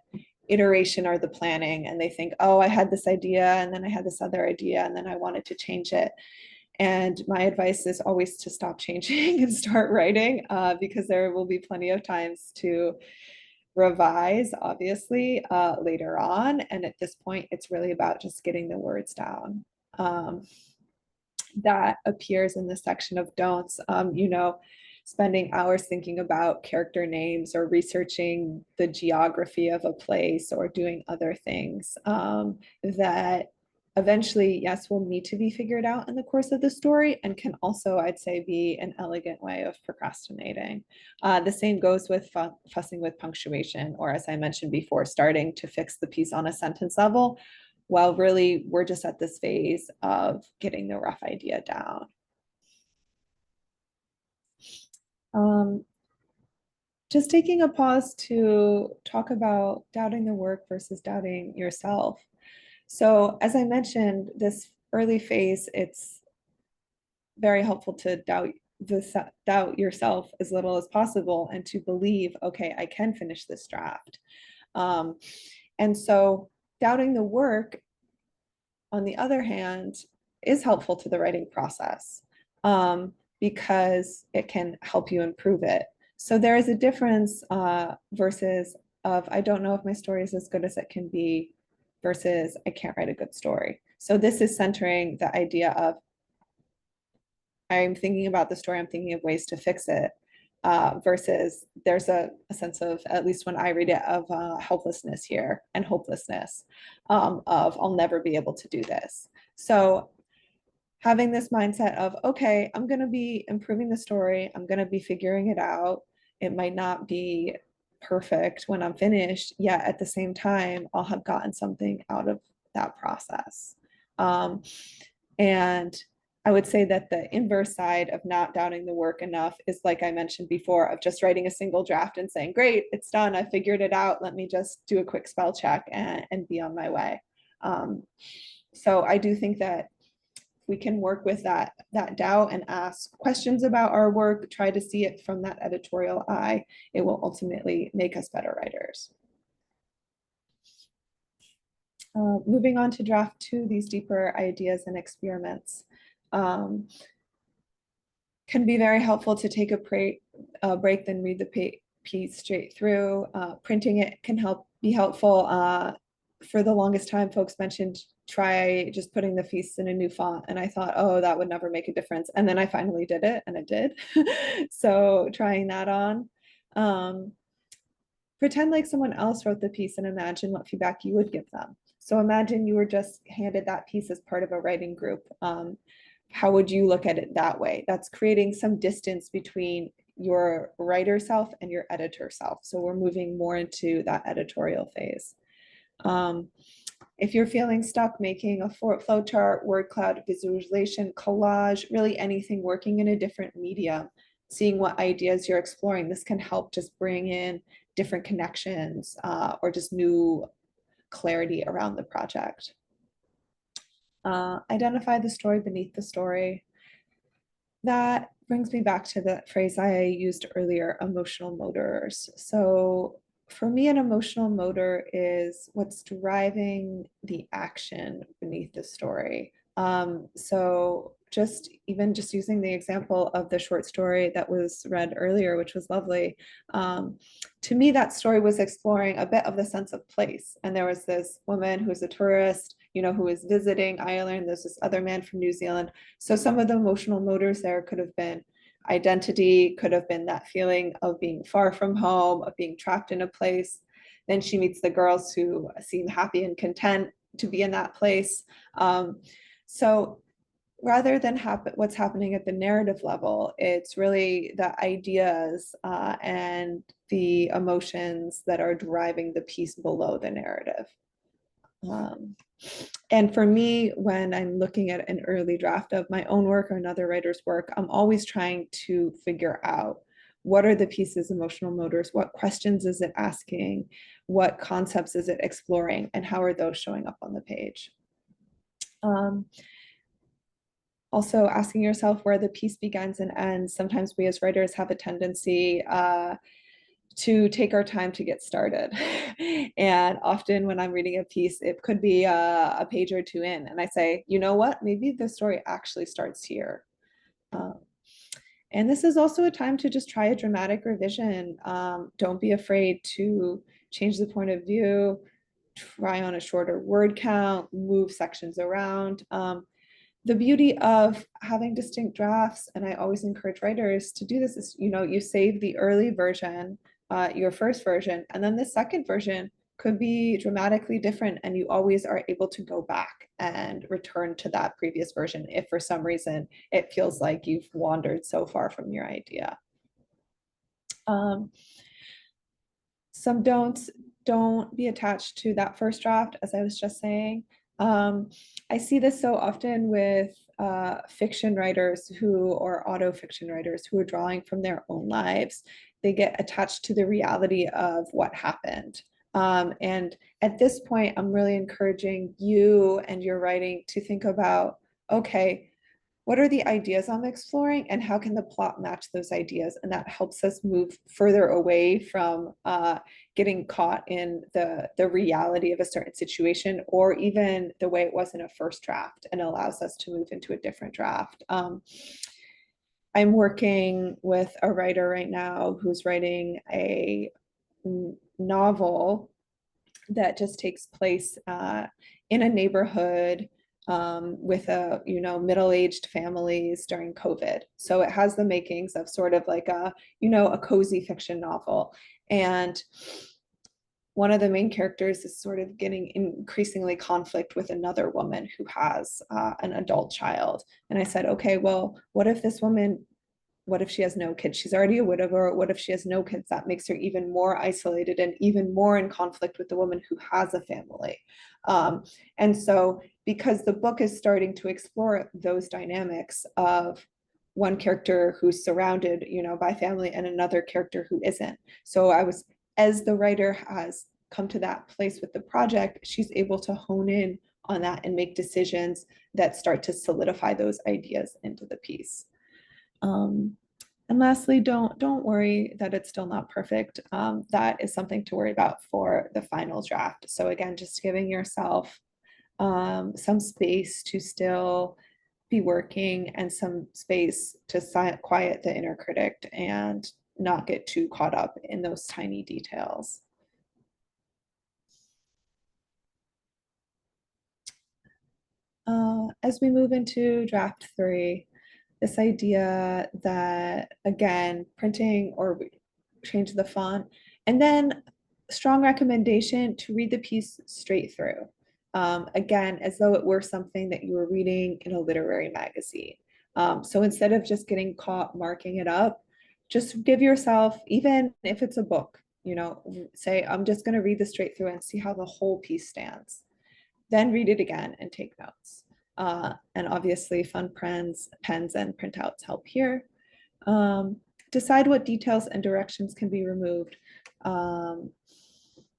iteration or the planning, and they think, oh, I had this idea and then I had this other idea and then I wanted to change it. And my advice is always to stop changing and start writing, because there will be plenty of times to revise, obviously, later on. And at this point, it's really about just getting the words down. That appears in the section of don'ts, spending hours thinking about character names or researching the geography of a place or doing other things that eventually, yes, will need to be figured out in the course of the story, and can also, I'd say, be an elegant way of procrastinating. The same goes with fussing with punctuation, or as I mentioned before, starting to fix the piece on a sentence level. Well, really, we're just at this phase of getting the rough idea down. Just taking a pause to talk about doubting the work versus doubting yourself. So as I mentioned, this early phase, it's very helpful to doubt yourself as little as possible and to believe, okay, I can finish this draft. And so doubting the work, on the other hand, is helpful to the writing process, because it can help you improve it. So there is a difference versus of, I don't know if my story is as good as it can be, versus I can't write a good story. So this is centering the idea of, I'm thinking about the story, I'm thinking of ways to fix it, versus there's a sense of, at least when I read it, of helplessness here and hopelessness, of I'll never be able to do this. So having this mindset of, okay, I'm going to be improving the story, I'm going to be figuring it out. It might not be perfect when I'm finished, yet at the same time, I'll have gotten something out of that process. And I would say that the inverse side of not doubting the work enough is, like I mentioned before, of just writing a single draft and saying, great, it's done, I figured it out, let me just do a quick spell check and be on my way. So I do think that we can work with that doubt and ask questions about our work, try to see it from that editorial eye, it will ultimately make us better writers. Moving on to draft 2, these deeper ideas and experiments. Can be very helpful to take a break, then read the piece straight through. Printing it can be helpful. For the longest time, folks mentioned try just putting the piece in a new font, and I thought, oh, that would never make a difference. And then I finally did it, and it did. So trying that on. Pretend like someone else wrote the piece and imagine what feedback you would give them. So imagine you were just handed that piece as part of a writing group. How would you look at it that way? That's creating some distance between your writer self and your editor self. So we're moving more into that editorial phase. If you're feeling stuck, making a flowchart, word cloud, visualization, collage, really anything working in a different medium, seeing what ideas you're exploring, this can help just bring in different connections or just new clarity around the project. Identify the story beneath the story. That brings me back to the phrase I used earlier, emotional motors. So for me, an emotional motor is what's driving the action beneath the story. So just using the example of the short story that was read earlier, which was lovely. To me, that story was exploring a bit of the sense of place. And there was this woman who's a tourist, who was visiting Ireland. There's this other man from New Zealand. So some of the emotional motors there could have been identity, could have been that feeling of being far from home, of being trapped in a place. Then she meets the girls who seem happy and content to be in that place. So rather than what's happening at the narrative level, it's really the ideas and the emotions that are driving the piece below the narrative. And for me, when I'm looking at an early draft of my own work or another writer's work, I'm always trying to figure out, what are the piece's emotional motors? What questions is it asking? What concepts is it exploring? And how are those showing up on the page? Also asking yourself where the piece begins and ends. Sometimes we as writers have a tendency to take our time to get started. And often when I'm reading a piece, it could be a page or two in, and I say, you know what, maybe the story actually starts here. And this is also a time to just try a dramatic revision. Don't be afraid to change the point of view, try on a shorter word count, move sections around. The beauty of having distinct drafts, and I always encourage writers to do this, is, you know, you save the early version, your first version, and then the second version could be dramatically different, and you always are able to go back and return to that previous version if for some reason it feels like you've wandered so far from your idea. Some don'ts: don't be attached to that first draft, as I was just saying. I see this so often with fiction writers who, or auto fiction writers who are drawing from their own lives. They get attached to the reality of what happened. And at this point, I'm really encouraging you and your writing to think about, okay, what are the ideas I'm exploring and how can the plot match those ideas? And that helps us move further away from getting caught in the reality of a certain situation, or even the way it was in a first draft, and allows us to move into a different draft. I'm working with a writer right now who's writing a novel that just takes place in a neighborhood with middle-aged families during COVID. So it has the makings of sort of like a cozy fiction novel. And one of the main characters is sort of getting increasingly conflict with another woman who has an adult child. And I said, okay, well, what if she has no kids? She's already a widower. What if she has no kids? That makes her even more isolated and even more in conflict with the woman who has a family. And so, because the book is starting to explore those dynamics of one character who's surrounded, by family, and another character who isn't. So as the writer has come to that place with the project, she's able to hone in on that and make decisions that start to solidify those ideas into the piece. And lastly, don't worry that it's still not perfect. That is something to worry about for the final draft. So again, just giving yourself some space to still be working, and some space to quiet the inner critic and not get too caught up in those tiny details. As we move into draft 3, this idea that, again, printing or change the font, and then strong recommendation to read the piece straight through. Again, as though it were something that you were reading in a literary magazine. So instead of just getting caught marking it up, just give yourself, even if it's a book, say, I'm just going to read this straight through and see how the whole piece stands. Then read it again and take notes. And obviously fun pens and printouts help here. Decide what details and directions can be removed,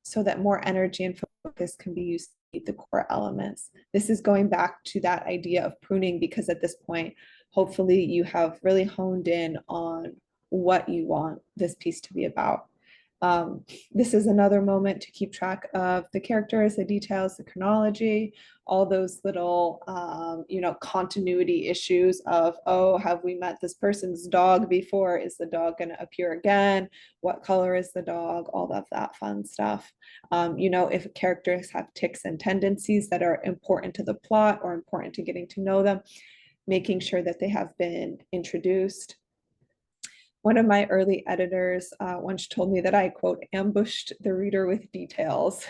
so that more energy and focus can be used to meet the core elements. This is going back to that idea of pruning, because at this point, hopefully you have really honed in on what you want this piece to be about. This is another moment to keep track of the characters, the details, the chronology, all those little, continuity issues of, oh, have we met this person's dog before? Is the dog going to appear again? What color is the dog? All of that fun stuff. If characters have tics and tendencies that are important to the plot or important to getting to know them, making sure that they have been introduced. One of my early editors once told me that I, quote, ambushed the reader with details,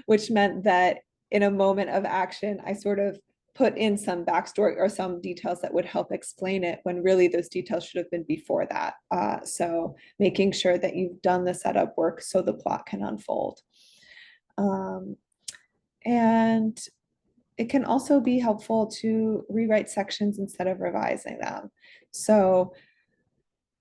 which meant that in a moment of action, I sort of put in some backstory or some details that would help explain it, when really those details should have been before that. So making sure that you've done the setup work so the plot can unfold. And it can also be helpful to rewrite sections instead of revising them. So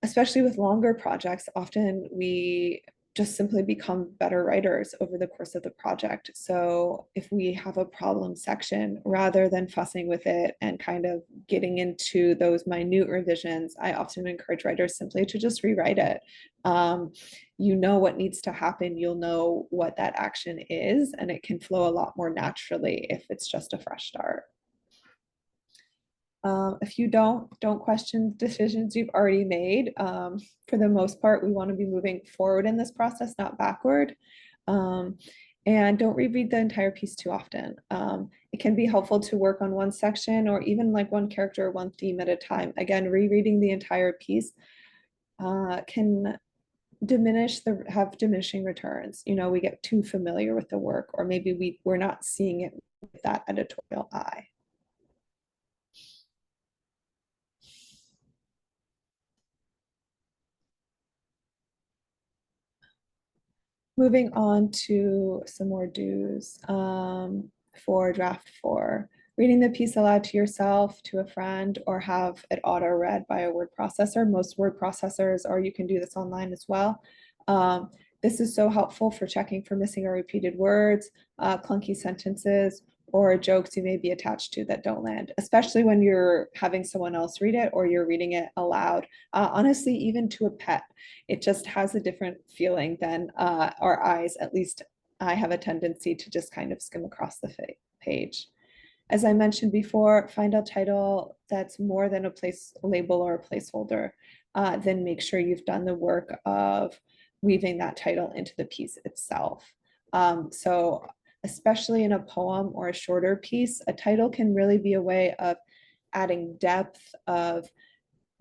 especially with longer projects, often we just simply become better writers over the course of the project. So if we have a problem section, rather than fussing with it and kind of getting into those minute revisions, I often encourage writers simply to just rewrite it. You know what needs to happen, you'll know what that action is, and it can flow a lot more naturally if it's just a fresh start. If you don't question decisions you've already made. For the most part, we want to be moving forward in this process, not backward. And don't reread the entire piece too often. It can be helpful to work on one section or even like one character or one theme at a time. Again, rereading the entire piece can have diminishing returns. You know, we get too familiar with the work, or maybe we're not seeing it with that editorial eye. Moving on to some more do's for draft 4. Reading the piece aloud to yourself, to a friend, or have it auto-read by a word processor. Most word processors, or you can do this online as well. This is so helpful for checking for missing or repeated words, clunky sentences, or jokes you may be attached to that don't land, especially when you're having someone else read it or you're reading it aloud. Honestly, even to a pet, it just has a different feeling than our eyes. At least I have a tendency to just kind of skim across the page. As I mentioned before, find a title that's more than a place label or a placeholder. Then make sure you've done the work of weaving that title into the piece itself. So especially in a poem or a shorter piece, a title can really be a way of adding depth, of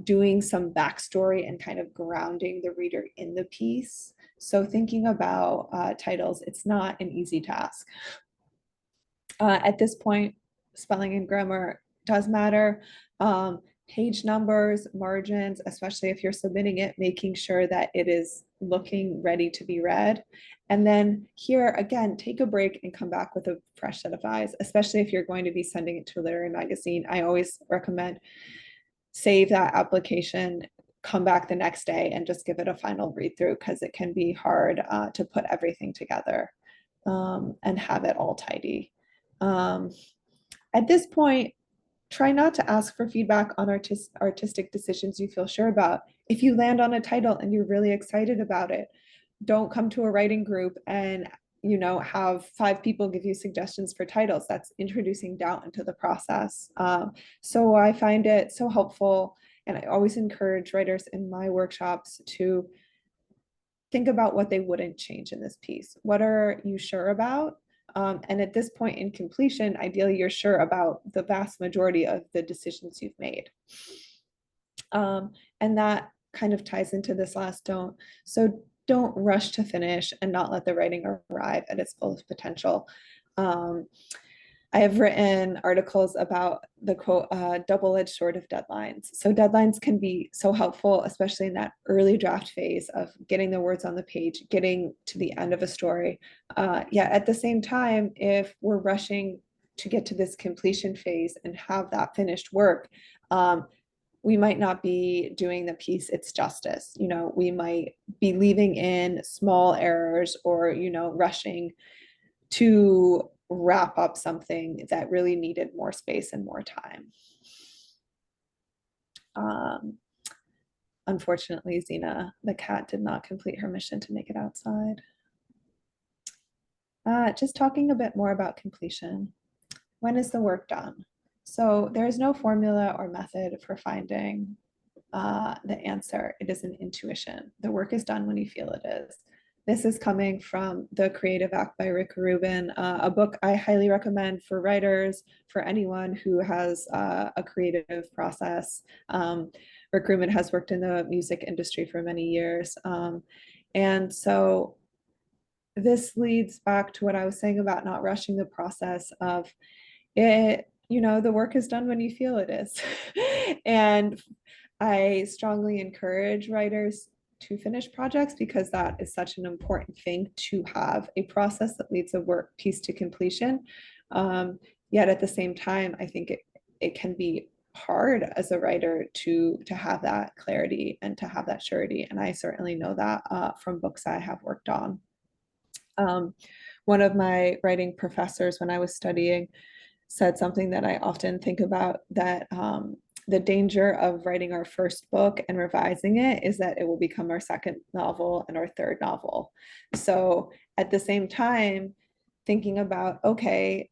doing some backstory and kind of grounding the reader in the piece. So thinking about titles, it's not an easy task. At this point, spelling and grammar does matter. Page numbers, margins, especially if you're submitting it, making sure that it is looking ready to be read. And then here, again, take a break and come back with a fresh set of eyes, especially if you're going to be sending it to a literary magazine. I always recommend save that application, come back the next day and just give it a final read through, because it can be hard to put everything together and have it all tidy. At this point, try not to ask for feedback on artistic decisions you feel sure about. If you land on a title and you're really excited about it, don't come to a writing group and have 5 people give you suggestions for titles. That's introducing doubt into the process. So I find it so helpful, and I always encourage writers in my workshops to think about what they wouldn't change in this piece. What are you sure about? And at this point in completion, ideally you're sure about the vast majority of the decisions you've made. And that kind of ties into this last don't. So don't rush to finish and not let the writing arrive at its fullest potential. I have written articles about the quote, double-edged sword of deadlines. So deadlines can be so helpful, especially in that early draft phase of getting the words on the page, getting to the end of a story. Yet at the same time, if we're rushing to get to this completion phase and have that finished work, we might not be doing the piece its justice. We might be leaving in small errors or, rushing to wrap up something that really needed more space and more time. Unfortunately, Xena, the cat, did not complete her mission to make it outside. Just talking a bit more about completion. When is the work done? So there is no formula or method for finding the answer. It is an intuition. The work is done when you feel it is. This is coming from The Creative Act by Rick Rubin, a book I highly recommend for writers, for anyone who has a creative process. Rick Rubin has worked in the music industry for many years. And so this leads back to what I was saying about not rushing the process of it. The work is done when you feel it is. And I strongly encourage writers to finish projects because that is such an important thing, to have a process that leads a work piece to completion. Yet at the same time, I think it can be hard as a writer to have that clarity and to have that surety. And I certainly know that from books I have worked on. One of my writing professors when I was studying said something that I often think about, that the danger of writing our first book and revising it is that it will become our second novel and our third novel. So at the same time, thinking about, okay,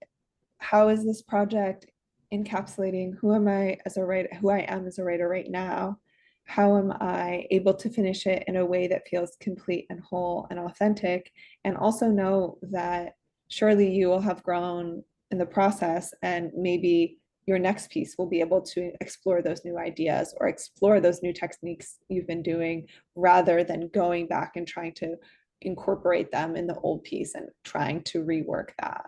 how is this project encapsulating who am I as a writer, who I am as a writer right now? How am I able to finish it in a way that feels complete and whole and authentic? And also know that surely you will have grown in the process, and maybe your next piece will be able to explore those new ideas or explore those new techniques you've been doing, rather than going back and trying to incorporate them in the old piece and trying to rework that.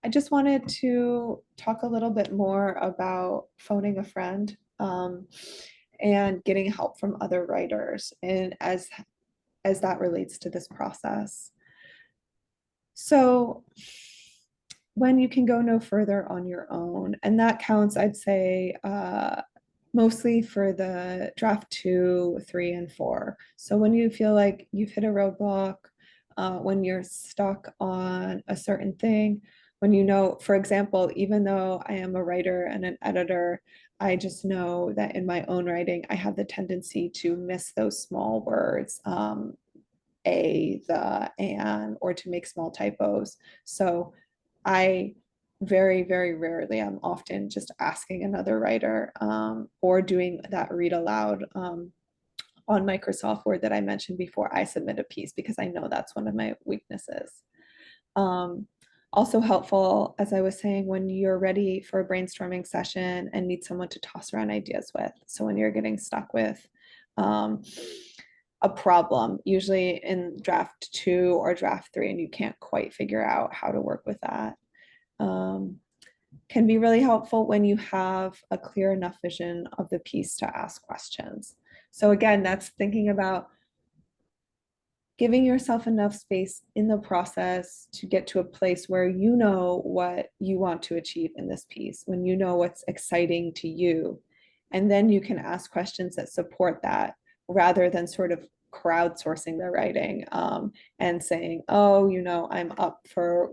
I just wanted to talk a little bit more about phoning a friend and getting help from other writers, and as that relates to this process. So when you can go no further on your own, and that counts, I'd say, mostly for the draft 2, 3, and 4. So when you feel like you've hit a roadblock, when you're stuck on a certain thing, when you know, for example, even though I am a writer and an editor, I just know that in my own writing, I have the tendency to miss those small words, a, the, and, or to make small typos. So I very, very rarely, I'm often just asking another writer or doing that read aloud on Microsoft Word that I mentioned before I submit a piece, because I know that's one of my weaknesses. Also helpful, as I was saying, when you're ready for a brainstorming session and need someone to toss around ideas with. So when you're getting stuck with a problem, usually in draft 2 or draft 3, and you can't quite figure out how to work with that. Can be really helpful when you have a clear enough vision of the piece to ask questions. So again, that's thinking about giving yourself enough space in the process to get to a place where you know what you want to achieve in this piece, when you know what's exciting to you. And then you can ask questions that support that, rather than sort of crowdsourcing the writing and saying, oh, you know, I'm up for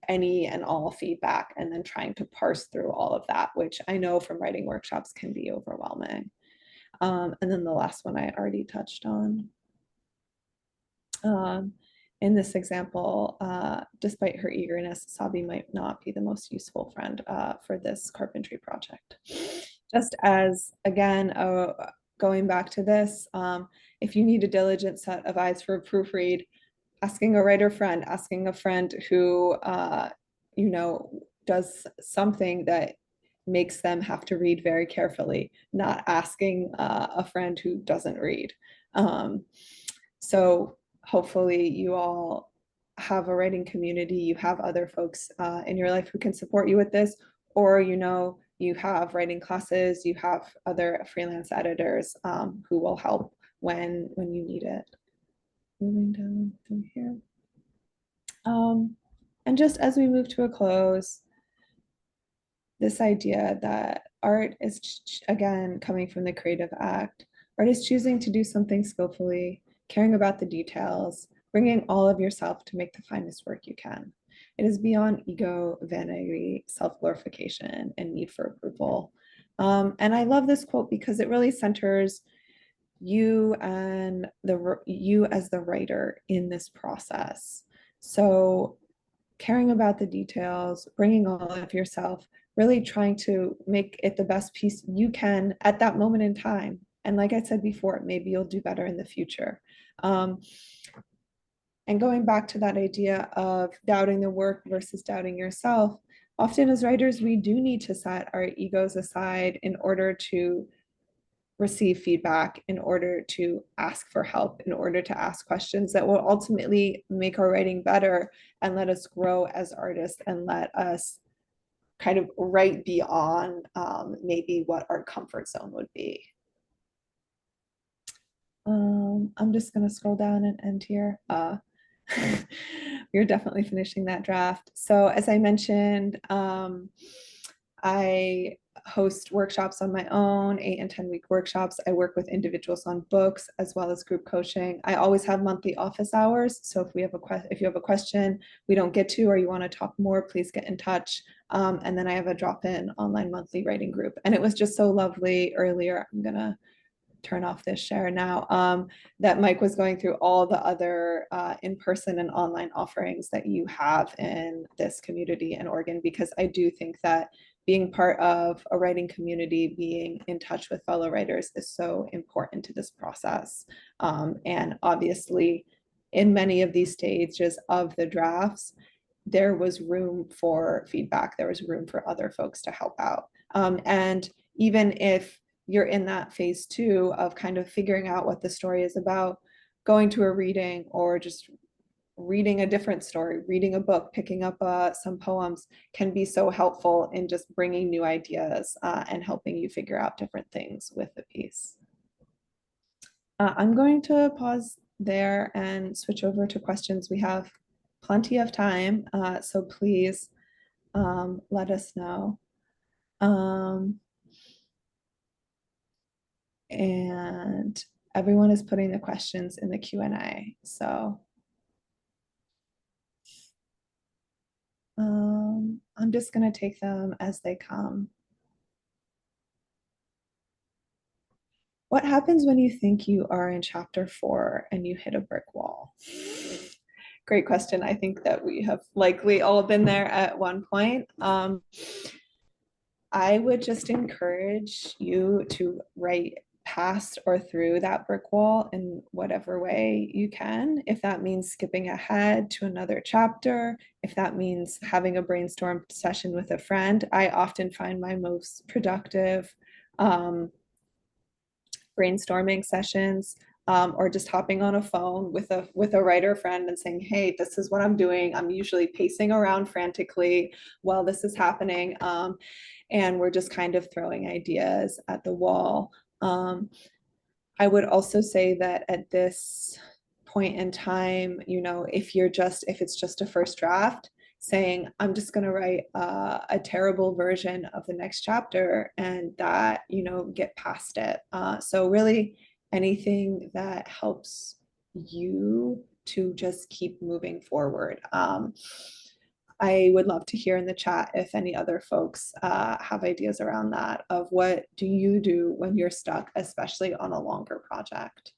any and all feedback, and then trying to parse through all of that, which I know from writing workshops can be overwhelming. And then the last one I already touched on. In this example, despite her eagerness, Sabi might not be the most useful friend for this carpentry project. Just as, again, going back to this, if you need a diligent set of eyes for a proofread, asking a writer friend, asking a friend who, you know, does something that makes them have to read very carefully, not asking a friend who doesn't read. So hopefully you all have a writing community, you have other folks in your life who can support you with this, or you know, you have writing classes, you have other freelance editors who will help when you need it. Moving down through here. And just as we move to a close, this idea that art is, again, coming from the creative act. Art is choosing to do something skillfully, caring about the details, bringing all of yourself to make the finest work you can. It is beyond ego, vanity, self-glorification, and need for approval. And I love this quote because it really centers you and you as the writer in this process. So caring about the details, bringing all of yourself, really trying to make it the best piece you can at that moment in time. And like I said before, maybe you'll do better in the future. And going back to that idea of doubting the work versus doubting yourself, often as writers, we do need to set our egos aside in order to receive feedback, in order to ask for help, in order to ask questions that will ultimately make our writing better and let us grow as artists, and let us kind of write beyond maybe what our comfort zone would be. I'm just going to scroll down and end here. We're definitely finishing that draft. So as I mentioned, I host workshops on my own, 8 and 10 week workshops. I work with individuals on books as well as group coaching. I always have monthly office hours. So if you have a question we don't get to, or you want to talk more, please get in touch. And then I have a drop-in online monthly writing group. And it was just so lovely earlier. I'm gonna turn off this share now, that Mike was going through all the other in-person and online offerings that you have in this community in Oregon, because I do think that being part of a writing community, being in touch with fellow writers is so important to this process. And obviously, in many of these stages of the drafts, there was room for feedback. There was room for other folks to help out. And even if you're in that phase 2 of kind of figuring out what the story is about, going to a reading or just reading a different story, reading a book, picking up some poems can be so helpful in just bringing new ideas and helping you figure out different things with the piece. I'm going to pause there and switch over to questions. We have plenty of time, so please let us know. And everyone is putting the questions in the Q&A, so I'm just going to take them as they come. What happens when you think you are in chapter 4 and you hit a brick wall? Great question. I think that we have likely all been there at one point. I would just encourage you to write past or through that brick wall in whatever way you can. If that means skipping ahead to another chapter, if that means having a brainstorm session with a friend. I often find my most productive brainstorming sessions or just hopping on a phone with a writer friend and saying, hey, this is what I'm doing. I'm usually pacing around frantically while this is happening. And we're just kind of throwing ideas at the wall. I would also say that at this point in time, you know, if it's just a first draft, saying, I'm just going to write a terrible version of the next chapter and that, you know, get past it. So really anything that helps you to just keep moving forward. I would love to hear in the chat if any other folks have ideas around that, of what do you do when you're stuck, especially on a longer project.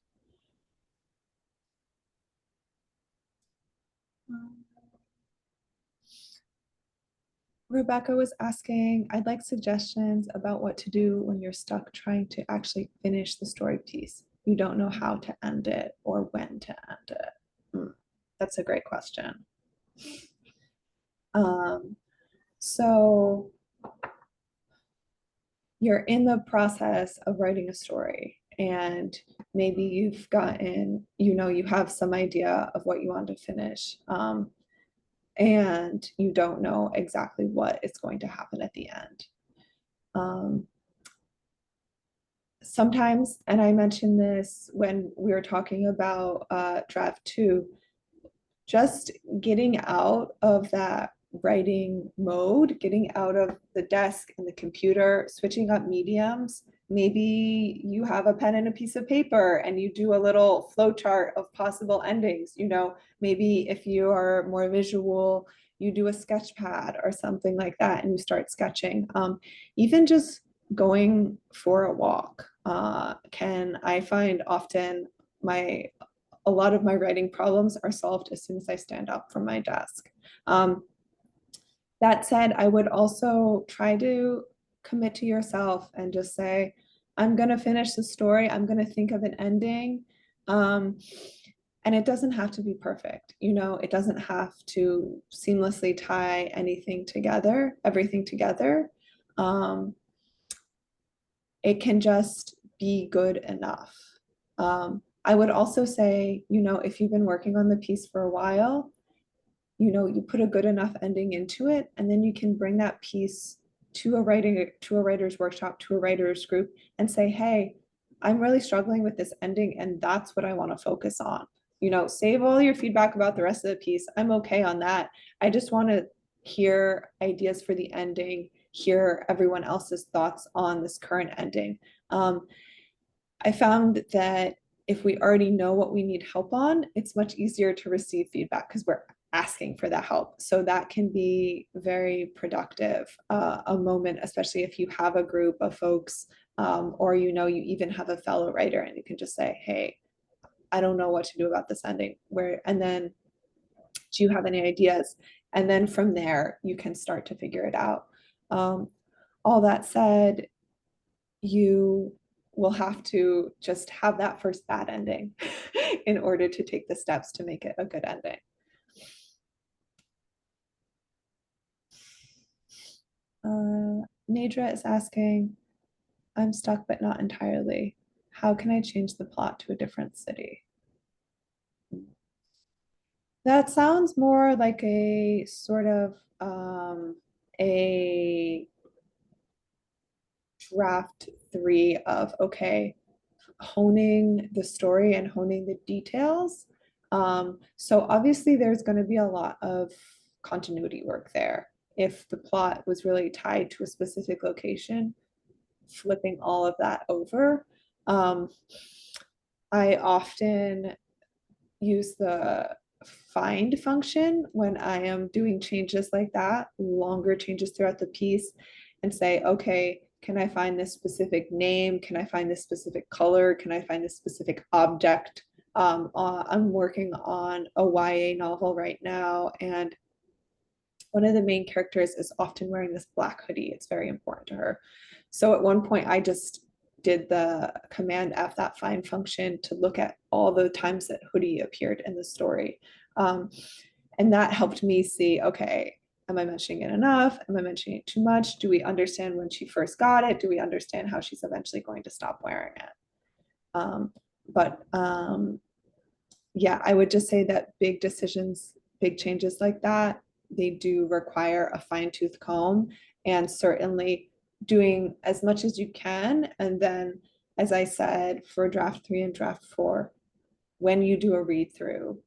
Rebecca was asking, I'd like suggestions about what to do when you're stuck trying to actually finish the story piece. You don't know how to end it or when to end it. That's a great question. So you're in the process of writing a story and maybe you've gotten, you know, you have some idea of what you want to finish. And you don't know exactly what is going to happen at the end. Sometimes, and I mentioned this when we were talking about draft 2, just getting out of that writing mode, getting out of the desk and the computer, switching up mediums. Maybe you have a pen and a piece of paper and you do a little flow chart of possible endings. You know, maybe if you are more visual, you do a sketch pad or something like that and you start sketching. Even just going for a walk I find often a lot of my writing problems are solved as soon as I stand up from my desk. That said, I would also try to commit to yourself and just say, I'm going to finish the story. I'm going to think of an ending. And it doesn't have to be perfect. You know, it doesn't have to seamlessly tie everything together. It can just be good enough. I would also say, you know, if you've been working on the piece for a while, you know, you put a good enough ending into it, and then you can bring that piece to a writer's workshop, to a writer's group and say, hey, I'm really struggling with this ending and that's what I want to focus on. save all your feedback about the rest of the piece. I'm okay on that. I just want to hear ideas for the ending, hear everyone else's thoughts on this current ending. I found that if we already know what we need help on, it's much easier to receive feedback because we're asking for that help. So that can be very productive, a moment, especially if you have a group of folks, or you even have a fellow writer and you can just say, hey, I don't know what to do about this ending. And then do you have any ideas? And then from there, you can start to figure it out. All that said, you will have to just have that first bad ending in order to take the steps to make it a good ending. Nadra is asking, I'm stuck but not entirely. How can I change the plot to a different city? That sounds more like a sort of a draft 3 of, okay, honing the story and honing the details. So obviously there's going to be a lot of continuity work there. If the plot was really tied to a specific location, flipping all of that over. I often use the find function when I am doing changes like that, longer changes throughout the piece, and say, okay, can I find this specific name? Can I find this specific color? Can I find this specific object? I'm working on a YA novel right now, and one of the main characters is often wearing this black hoodie. It's very important to her. So at one point, I just did the Command F, that find function, to look at all the times that hoodie appeared in the story. And that helped me see, okay, am I mentioning it enough? Am I mentioning it too much? Do we understand when she first got it? Do we understand how she's eventually going to stop wearing it? Yeah, I would just say that big decisions, big changes like that, they do require a fine-tooth comb, and certainly doing as much as you can. And then, as I said, for draft 3 and draft 4, when you do a read through,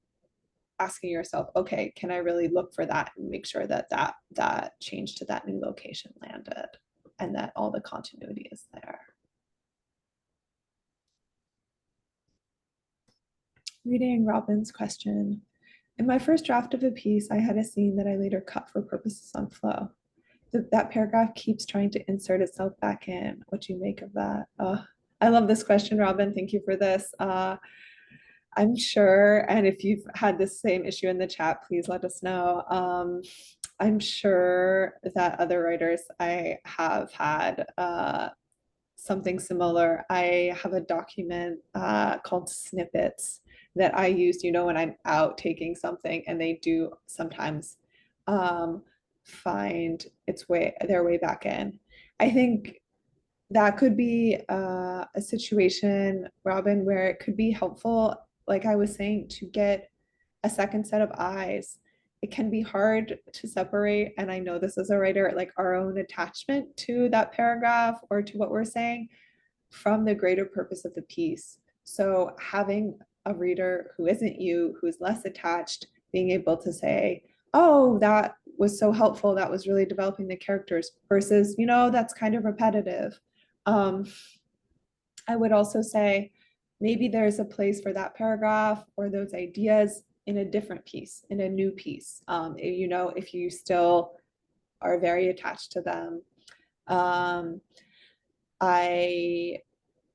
asking yourself, okay, can I really look for that and make sure that that change to that new location landed and that all the continuity is there. Reading Robin's question. In my first draft of a piece, I had a scene that I later cut for purposes on flow. That paragraph keeps trying to insert itself back in. What do you make of that? I love this question, Robin. Thank you for this. I'm sure, and if you've had the same issue in the chat, please let us know. I'm sure that other writers I have had something similar. I have a document called snippets that I use, when I'm out taking something, and they do sometimes find their way back in. I think that could be a situation, Robin, where it could be helpful, like I was saying, to get a second set of eyes. It can be hard to separate, and I know this as a writer, like our own attachment to that paragraph or to what we're saying from the greater purpose of the piece. So having a reader who isn't you, who's less attached, being able to say, oh, that was so helpful, that was really developing the characters, versus, that's kind of repetitive. I would also say maybe there's a place for that paragraph or those ideas in a different piece, in a new piece, if you still are very attached to them.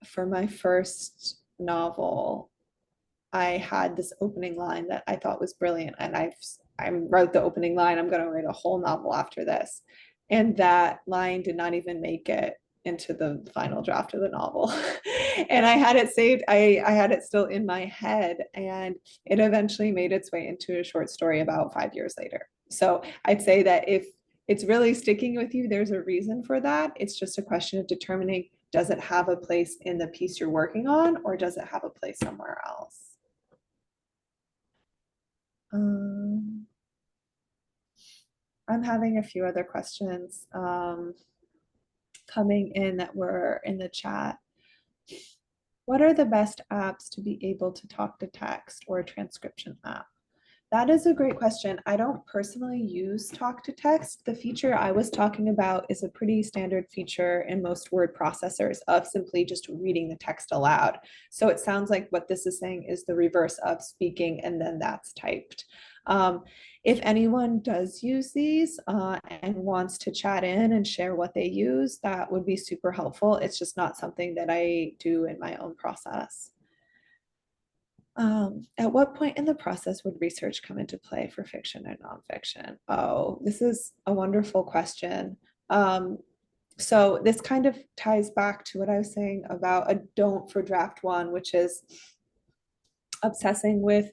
For my first novel, I had this opening line that I thought was brilliant, and I wrote the opening line, I'm going to write a whole novel after this. And that line did not even make it into the final draft of the novel. And I had it saved. I had it still in my head, and it eventually made its way into a short story about 5 years later. So I'd say that if it's really sticking with you, there's a reason for that. It's just a question of determining, does it have a place in the piece you're working on, or does it have a place somewhere else? I'm having a few other questions coming in that were in the chat. what are the best apps to be able to talk to text or a transcription app? That is a great question. I don't personally use talk to text. The feature I was talking about is a pretty standard feature in most word processors of simply just reading the text aloud. So it sounds like what this is saying is the reverse of speaking and then that's typed. If anyone does use these and wants to chat in and share what they use, that would be super helpful. It's just not something that I do in my own process. At what point in the process would research come into play for fiction and nonfiction? Oh, this is a wonderful question. So this kind of ties back to what I was saying about a don't for draft one, which is obsessing with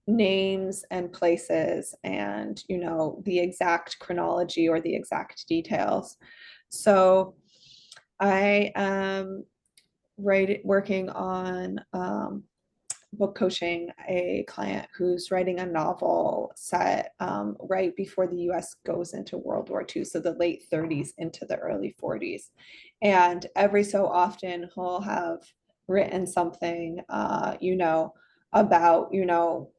names and places and, you know, the exact chronology or the exact details. So I am working on book coaching a client who's writing a novel set right before the US goes into World War II, so the late 30s into the early 40s. And every so often he'll have written something, you know, about, you know,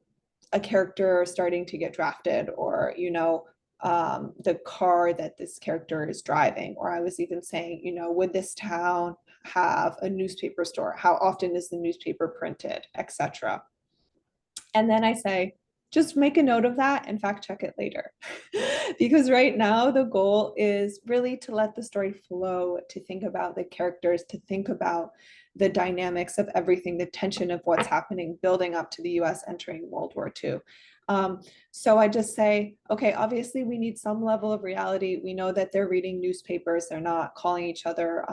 a character starting to get drafted or, you know, the car that this character is driving. Or I was even saying, you know, would this town have a newspaper store? How often is the newspaper printed, etc. And then I say, just make a note of that and fact check it later. Because right now the goal is really to let the story flow, to think about the characters, to think about the dynamics of everything, the tension of what's happening, building up to the US entering World War II. So I just say, okay, obviously we need some level of reality. We know that they're reading newspapers, they're not calling each other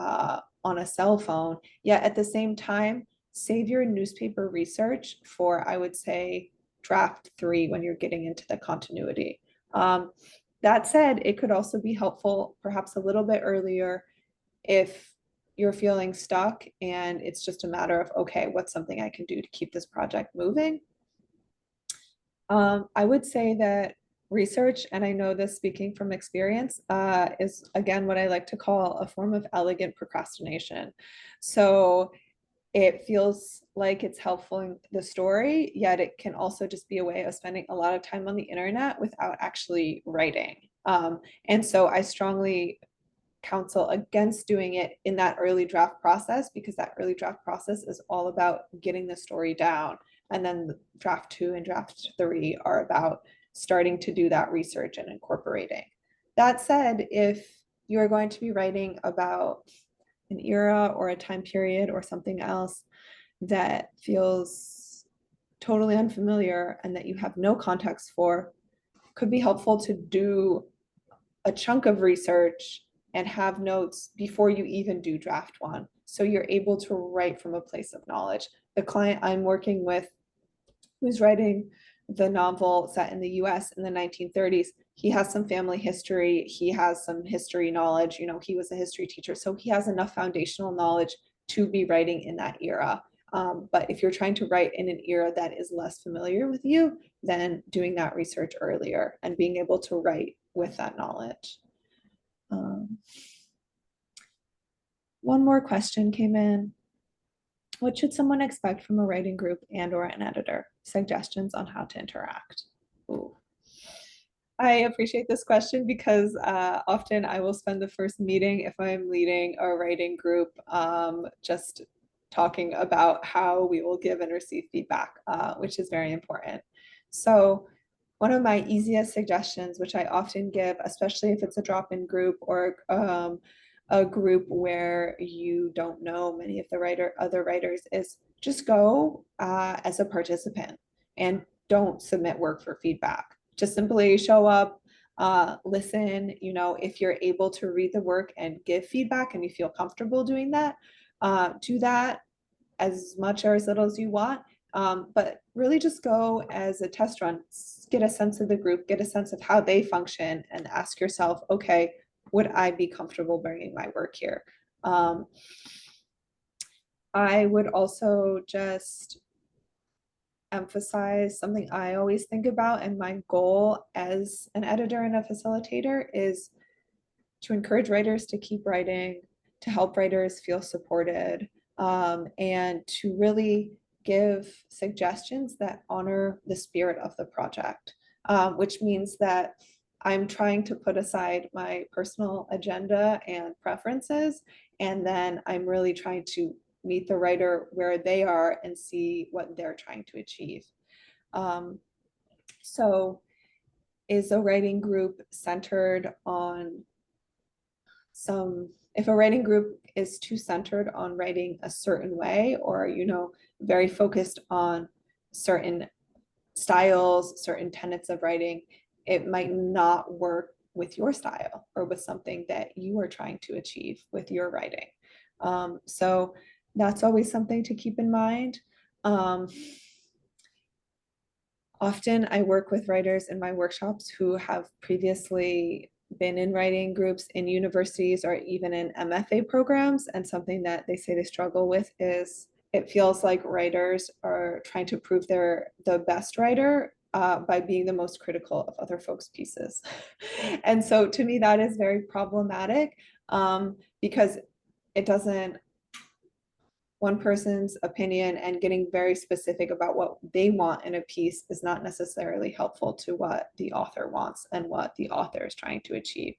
on a cell phone. Yet at the same time, save your newspaper research for, I would say, draft 3 when you're getting into the continuity. That said, it could also be helpful perhaps a little bit earlier if you're feeling stuck and it's just a matter of, okay, what's something I can do to keep this project moving? I would say that research, and I know this speaking from experience, is again what I like to call a form of elegant procrastination. So it feels like it's helpful in the story, yet it can also just be a way of spending a lot of time on the internet without actually writing. And so I strongly counsel against doing it in that early draft process, because that early draft process is all about getting the story down. And then draft 2 and draft 3 are about starting to do that research and incorporating. That said, if you're going to be writing about an era or a time period or something else that feels totally unfamiliar and that you have no context for, could be helpful to do a chunk of research and have notes before you even do draft 1. So you're able to write from a place of knowledge. The client I'm working with, who's writing the novel set in the US in the 1930s, he has some family history, he has some history knowledge, you know, he was a history teacher, so he has enough foundational knowledge to be writing in that era. But if you're trying to write in an era that is less familiar with you, then doing that research earlier and being able to write with that knowledge. One more question came in. What should someone expect from a writing group and or an editor? Suggestions on how to interact. Ooh. I appreciate this question because often I will spend the first meeting, if I'm leading a writing group, just talking about how we will give and receive feedback, which is very important. So one of my easiest suggestions, which I often give, especially if it's a drop-in group or a group where you don't know many of the other writers, is just go as a participant and don't submit work for feedback. Just simply show up, listen. You know, if you're able to read the work and give feedback and you feel comfortable doing that, do that as much or as little as you want. But really just go as a test run, get a sense of the group, get a sense of how they function, and ask yourself, okay, would I be comfortable bringing my work here? I would also just emphasize something I always think about, and my goal as an editor and a facilitator is to encourage writers to keep writing, to help writers feel supported, and to really give suggestions that honor the spirit of the project, which means that I'm trying to put aside my personal agenda and preferences, and then I'm really trying to meet the writer where they are and see what they're trying to achieve. So is a writing group centered on if a writing group is too centered on writing a certain way, or, you know, very focused on certain styles, certain tenets of writing, it might not work with your style or with something that you are trying to achieve with your writing. So that's always something to keep in mind. Often I work with writers in my workshops who have previously been in writing groups in universities or even in MFA programs, and something that they say they struggle with is it feels like writers are trying to prove they're the best writer by being the most critical of other folks' pieces. And so to me, that is very problematic because it doesn't, one person's opinion and getting very specific about what they want in a piece is not necessarily helpful to what the author wants and what the author is trying to achieve.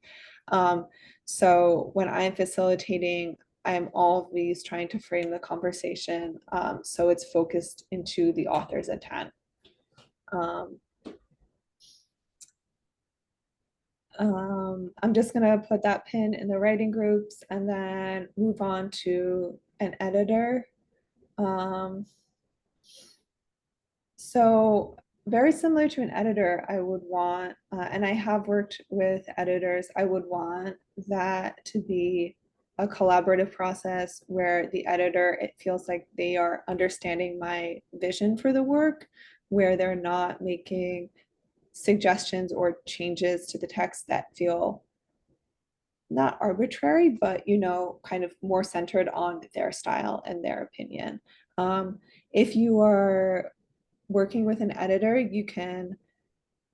So when I'm facilitating, I'm always trying to frame the conversation so it's focused into the author's intent. I'm just gonna put that pin in the writing groups and then move on to an editor. So very similar to an editor, I would want, and I have worked with editors, I would want that to be a collaborative process where the editor, it feels like they are understanding my vision for the work, where they're not making suggestions or changes to the text that feel not arbitrary, but, you know, kind of more centered on their style and their opinion. If you are working with an editor, you can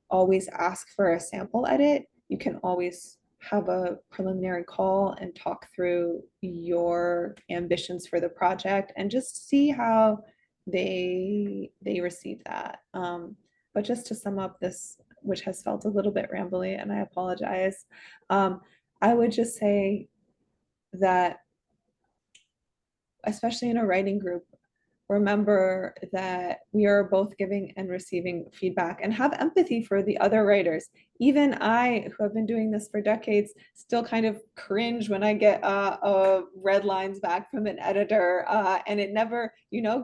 always ask for a sample edit. You can always have a preliminary call and talk through your ambitions for the project and just see how they receive that. But just to sum up this, which has felt a little bit rambly, and I apologize, I would just say that, especially in a writing group, remember that we are both giving and receiving feedback, and have empathy for the other writers. Even I, who have been doing this for decades, still kind of cringe when I get red lines back from an editor, and it never, you know,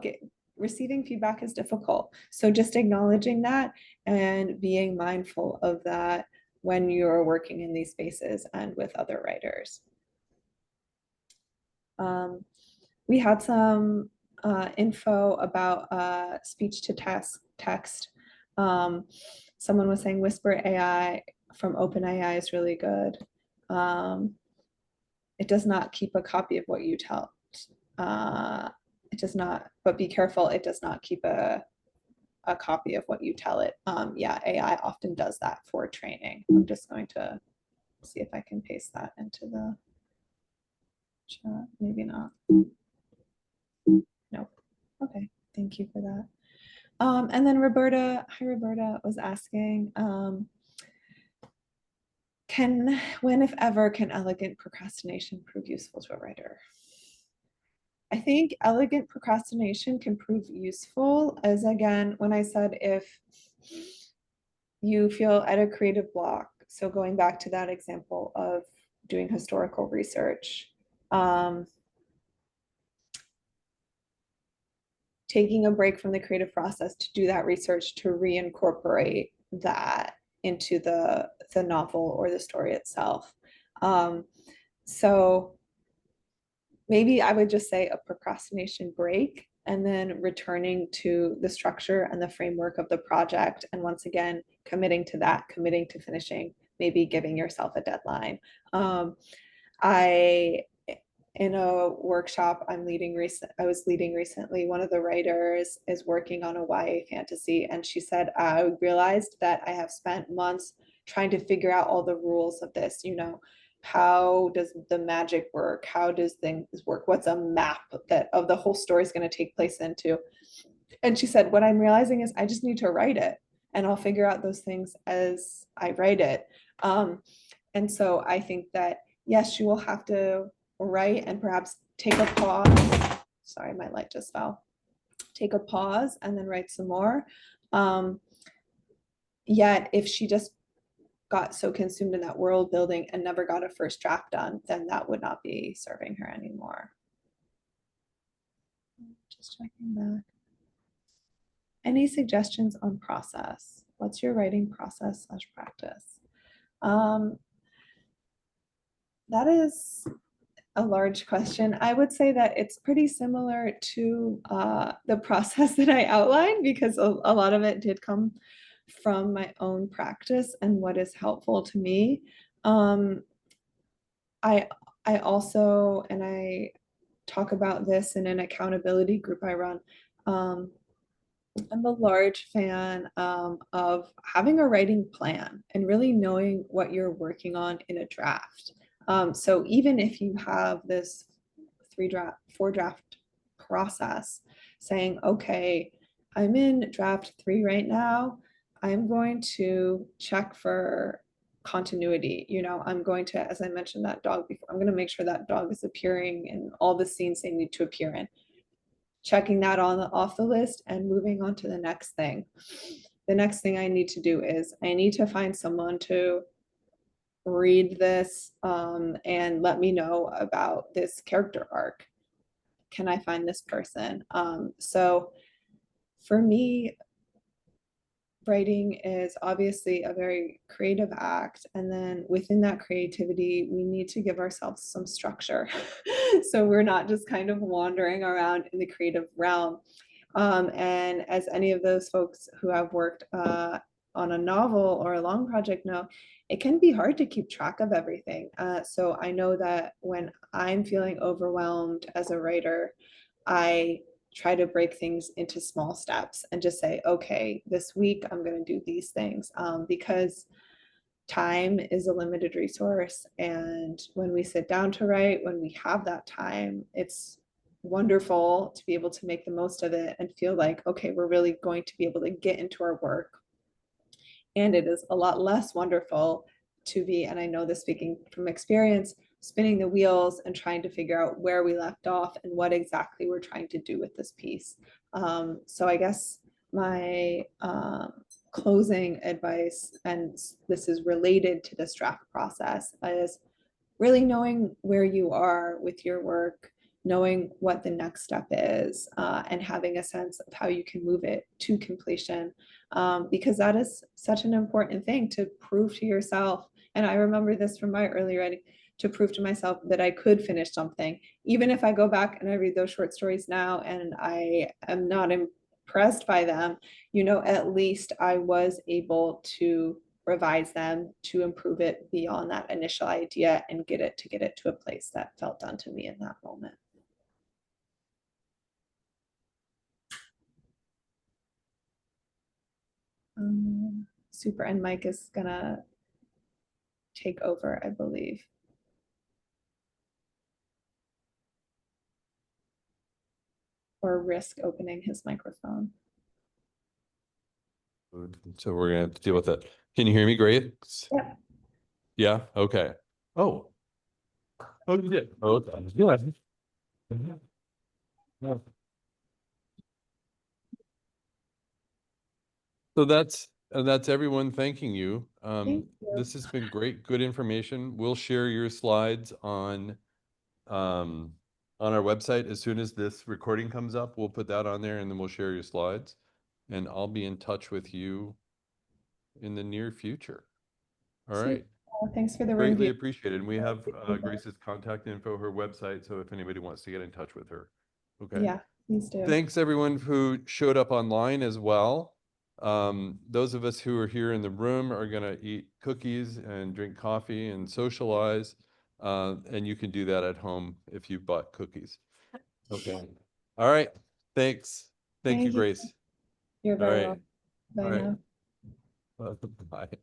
receiving feedback is difficult. So just acknowledging that and being mindful of that when you're working in these spaces and with other writers. We had some info about speech to text. Someone was saying Whisper AI from OpenAI is really good. It does not keep a copy of what you tell. It does not, but be careful, it does not keep a copy of what you tell it. Yeah, AI often does that for training. I'm just going to see if I can paste that into the chat. Maybe not. Nope. Okay, thank you for that. And then Roberta, hi Roberta, was asking, when, if ever, can elegant procrastination prove useful to a writer? I think elegant procrastination can prove useful as, again, when I said if you feel at a creative block, so going back to that example of doing historical research, taking a break from the creative process to do that research, to reincorporate that into the novel or the story itself. So maybe I would just say a procrastination break, and then returning to the structure and the framework of the project. And once again, committing to that, committing to finishing, maybe giving yourself a deadline. In a workshop I was leading recently, one of the writers is working on a YA fantasy, and she said, I realized that I have spent months trying to figure out all the rules of this, you know, how does the magic work? How does things work? What's a map that of the whole story is going to take place into? And she said, what I'm realizing is I just need to write it and I'll figure out those things as I write it. And so I think that, yes, you will have to write and perhaps take a pause. Sorry, my light just fell. Take a pause and then write some more. Yet if she just got so consumed in that world building and never got a first draft done, then that would not be serving her anymore. Just checking back. Any suggestions on process? What's your writing process / practice? That is a large question. I would say that it's pretty similar to the process that I outlined, because a lot of it did come from my own practice and what is helpful to me. I also, and I talk about this in an accountability group I run, I'm a large fan of having a writing plan and really knowing what you're working on in a draft. So even if you have this 4 draft process, saying, okay, I'm in draft 3 right now, I'm going to check for continuity. You know, I'm going to, as I mentioned that dog before, I'm going to make sure that dog is appearing in all the scenes they need to appear in. Checking that off the list and moving on to the next thing. The next thing I need to do is I need to find someone to read this and let me know about this character arc. Can I find this person? So for me, writing is obviously a very creative act. And then within that creativity, we need to give ourselves some structure. So we're not just kind of wandering around in the creative realm. And as any of those folks who have worked on a novel or a long project know, it can be hard to keep track of everything. So I know that when I'm feeling overwhelmed as a writer, I try to break things into small steps and just say, okay, this week I'm going to do these things, because time is a limited resource. And when we sit down to write, when we have that time, it's wonderful to be able to make the most of it and feel like, okay, we're really going to be able to get into our work. And it is a lot less wonderful to be, and I know this speaking from experience, spinning the wheels and trying to figure out where we left off and what exactly we're trying to do with this piece. So I guess my closing advice, and this is related to this draft process, is really knowing where you are with your work, knowing what the next step is, and having a sense of how you can move it to completion, because that is such an important thing to prove to yourself. And I remember this from my early writing, to prove to myself that I could finish something. Even if I go back and I read those short stories now and I am not impressed by them, you know, at least I was able to revise them to improve it beyond that initial idea and get it to a place that felt done to me in that moment. Super, and Mike is gonna take over, I believe. Or risk opening his microphone. So we're gonna have to deal with that. Can you hear me, Grace? Yeah. Yeah, okay. Oh. Oh, you did? Oh, okay. Yeah. Yeah. So that's everyone thanking you. Thank you. This has been great, good information. We'll share your slides on our website. As soon as this recording comes up, we'll put that on there and then we'll share your slides. And I'll be in touch with you in the near future. All right. Thanks for the Greatly review. appreciated. And we have Grace's contact info, her website. So if anybody wants to get in touch with her. Okay. Yeah, please do. Thanks everyone who showed up online as well. Those of us who are here in the room are gonna eat cookies and drink coffee and socialize. And you can do that at home if you bought cookies. Okay. All right. Thanks. Thank you, Grace. You're All very right. welcome. Bye All right. now. Bye.